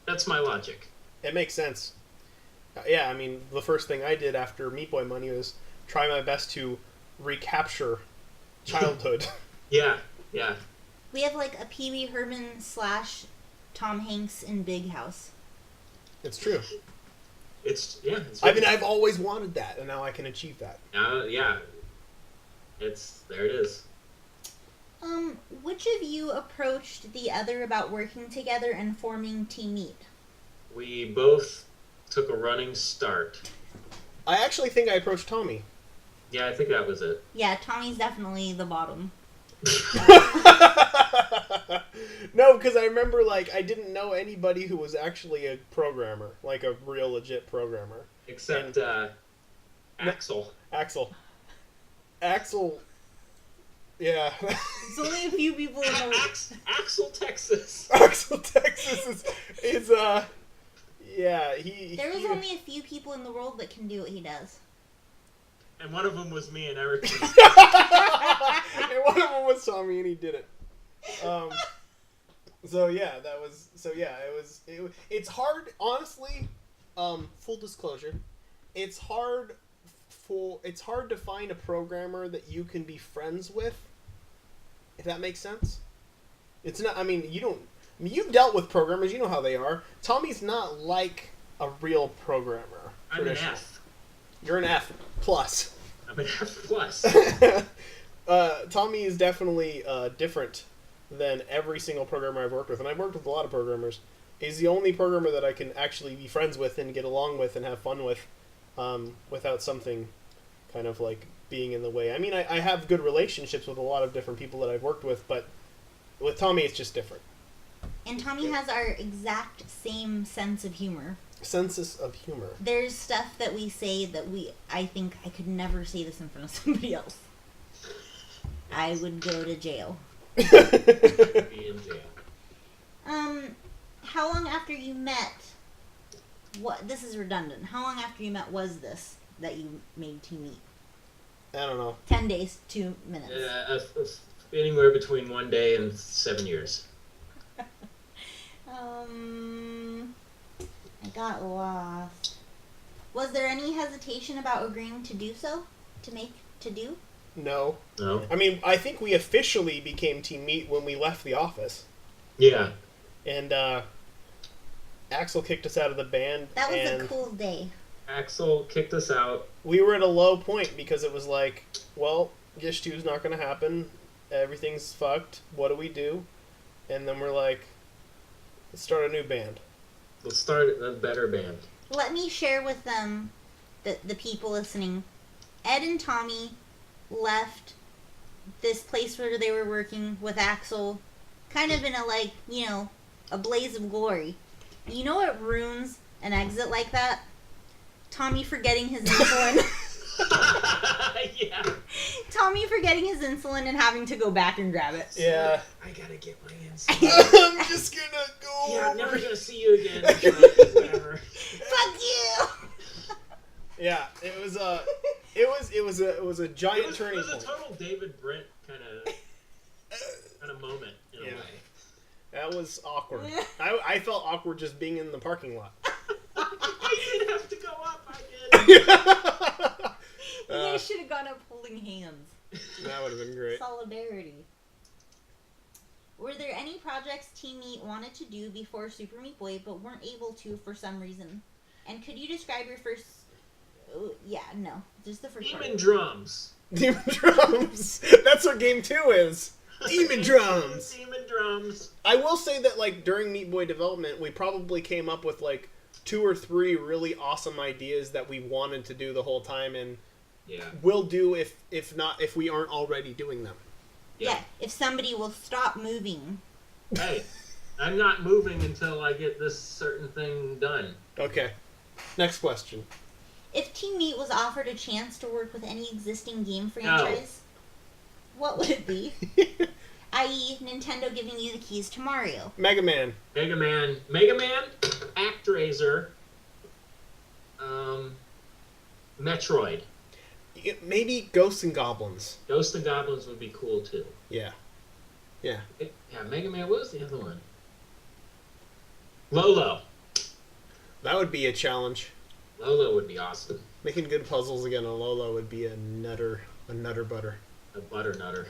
That's my logic. It makes sense. Yeah, I mean, the first thing I did after Meat Boy Money was try my best to recapture childhood. Yeah. We have like a Pee Wee Herman / Tom Hanks in Big House. It's true. It's I mean, I've always wanted that, and now I can achieve that. Yeah. There it is. Which of you approached the other about working together and forming Team Meat? We both took a running start. I actually think I approached Tommy. Yeah, I think that was it. Yeah, Tommy's definitely the bottom. No, because I remember, like, I didn't know anybody who was actually a programmer, like a real legit programmer. Except Axel. Axel. Yeah. There's only a few people in the world. Axel, Texas. Axel, Texas is yeah, There's only a few people in the world that can do what he does. And one of them was me and Eric. And one of them was Tommy, and he did it. It's hard, honestly. Full disclosure, it's hard to find a programmer that you can be friends with. If that makes sense. It's not. I mean, you've dealt with programmers. You know how they are. Tommy's not like a real programmer. I'm an F. You're an F plus. I'm an F plus. Tommy is definitely different than every single programmer I've worked with, and I've worked with a lot of programmers. He's the only programmer that I can actually be friends with and get along with and have fun with, without something kind of like being in the way. I mean, I have good relationships with a lot of different people that I've worked with, but with Tommy it's just different. And Tommy has our exact same sense of humor. Sense of humor. There's stuff that we say that I think I could never say this in front of somebody else. I would go to jail. Be in jail. How long after you met, this is redundant, how long after you met was this that you made Team Meat? I don't know. 10 days, 2 minutes. Anywhere between 1 day and 7 years. I got lost. Was there any hesitation about agreeing to do so? To do? No. No. I mean, I think we officially became Team Meat when we left the office. Yeah. And Axel kicked us out of the band. That was a cool day. Axel kicked us out. We were at a low point because it was like, well, Gish 2's not going to happen. Everything's fucked. What do we do? And then we're like, let's start a new band. Let's start a better band. Let me share with them, the people listening. Ed and Tommy left this place where they were working with Axel, kind of in a blaze of glory. You know what ruins an exit like that? Tommy forgetting his insulin. Yeah. Tommy forgetting his insulin and having to go back and grab it. Yeah. I gotta get my insulin. I'm just gonna go. Yeah, I'm never gonna see you again. Whatever. Fuck you. Yeah, it was a giant turning point. It was a total David Brent kind of moment in a way. That was awkward. I felt awkward just being in the parking lot. I didn't have to go up. I did. You guys should have gone up holding hands. That would have been great. Solidarity. Were there any projects Team Meat wanted to do before Super Meat Boy but weren't able to for some reason? And could you describe your first... just the first Demon part. Drums. Demon Drums. That's what game 2 is. Demon Drums. Demon Drums. I will say that, like, during Meat Boy development, we probably came up with, like, 2 or 3 really awesome ideas that we wanted to do the whole time, and we'll do if we aren't already doing them. Yeah, if somebody will stop moving. Hey, I'm not moving until I get this certain thing done. Okay. Next question. If Team Meat was offered a chance to work with any existing game franchise, what would it be? I.e., Nintendo giving you the keys to Mario. Mega Man. ActRaiser, Metroid. Maybe Ghosts and Goblins. Ghosts and Goblins would be cool too. Yeah. Mega Man. What was the other one? Lolo. That would be a challenge. Lolo would be awesome. Making good puzzles again on Lolo would be a nutter butter. A butter nutter.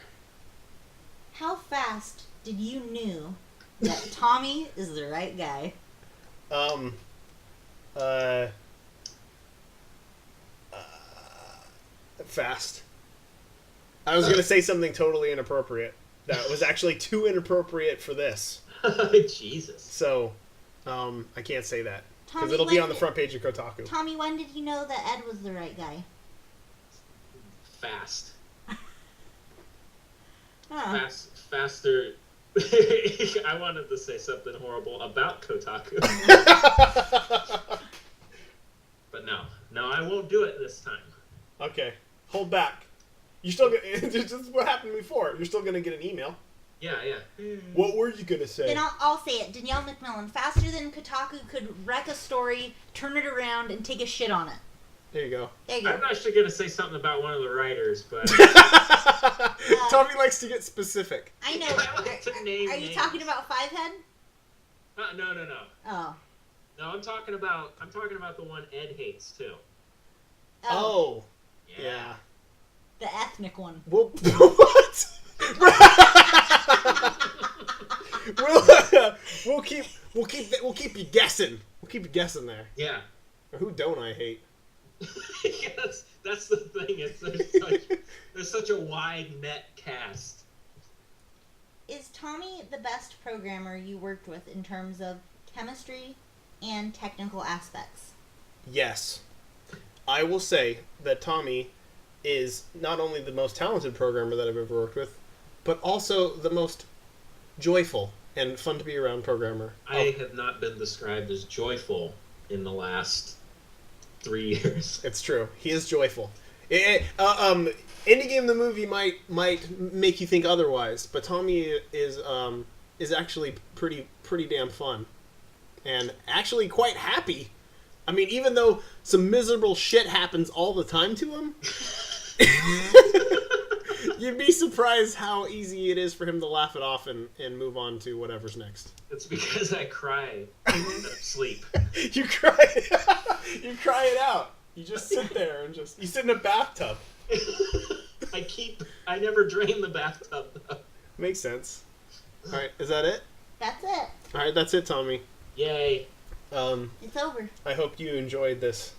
How fast did you knew that Tommy is the right guy? Fast. I was gonna say something totally inappropriate. That was actually too inappropriate for this. Jesus. So, I can't say that. Because Tommy, it'll be on the front page of Kotaku. Tommy, when did you know that Ed was the right guy? Fast. Huh. Faster. I wanted to say something horrible about Kotaku. But no, I won't do it this time. Okay. Hold back. You're still gonna... This is what happened before. You're still gonna get an email. Yeah. What were you gonna say? Then I'll say it. Danielle McMillen, faster than Kotaku could wreck a story, turn it around, and take a shit on it. There you go. There you go. I'm actually going to say something about one of the writers, but... Tommy likes to get specific. I know. I like to name Are you names. talking about Fivehead? No. Oh. No, I'm talking about the one Ed hates, too. Oh. Yeah. Yeah. The ethnic one. Well, what? we'll keep you guessing. We'll keep you guessing there. Yeah. Or who don't I hate? Yes, that's the thing. There's such a wide net cast. Is Tommy the best programmer you worked with in terms of chemistry and technical aspects? Yes. I will say that Tommy is not only the most talented programmer that I've ever worked with, but also the most joyful and fun to be around programmer. I have not been described as joyful in the last 3 years. It's true. He is joyful. Indie Game the movie might make you think otherwise, but Tommy is actually pretty damn fun, and actually quite happy. I mean, even though some miserable shit happens all the time to him, you'd be surprised how easy it is for him to laugh it off and move on to whatever's next. It's because I cry in sleep. You cry it out. You just sit there and you sit in a bathtub. I never drain the bathtub, though. Makes sense. All right, is that it? That's it. All right, that's it, Tommy. Yay. It's over. I hope you enjoyed this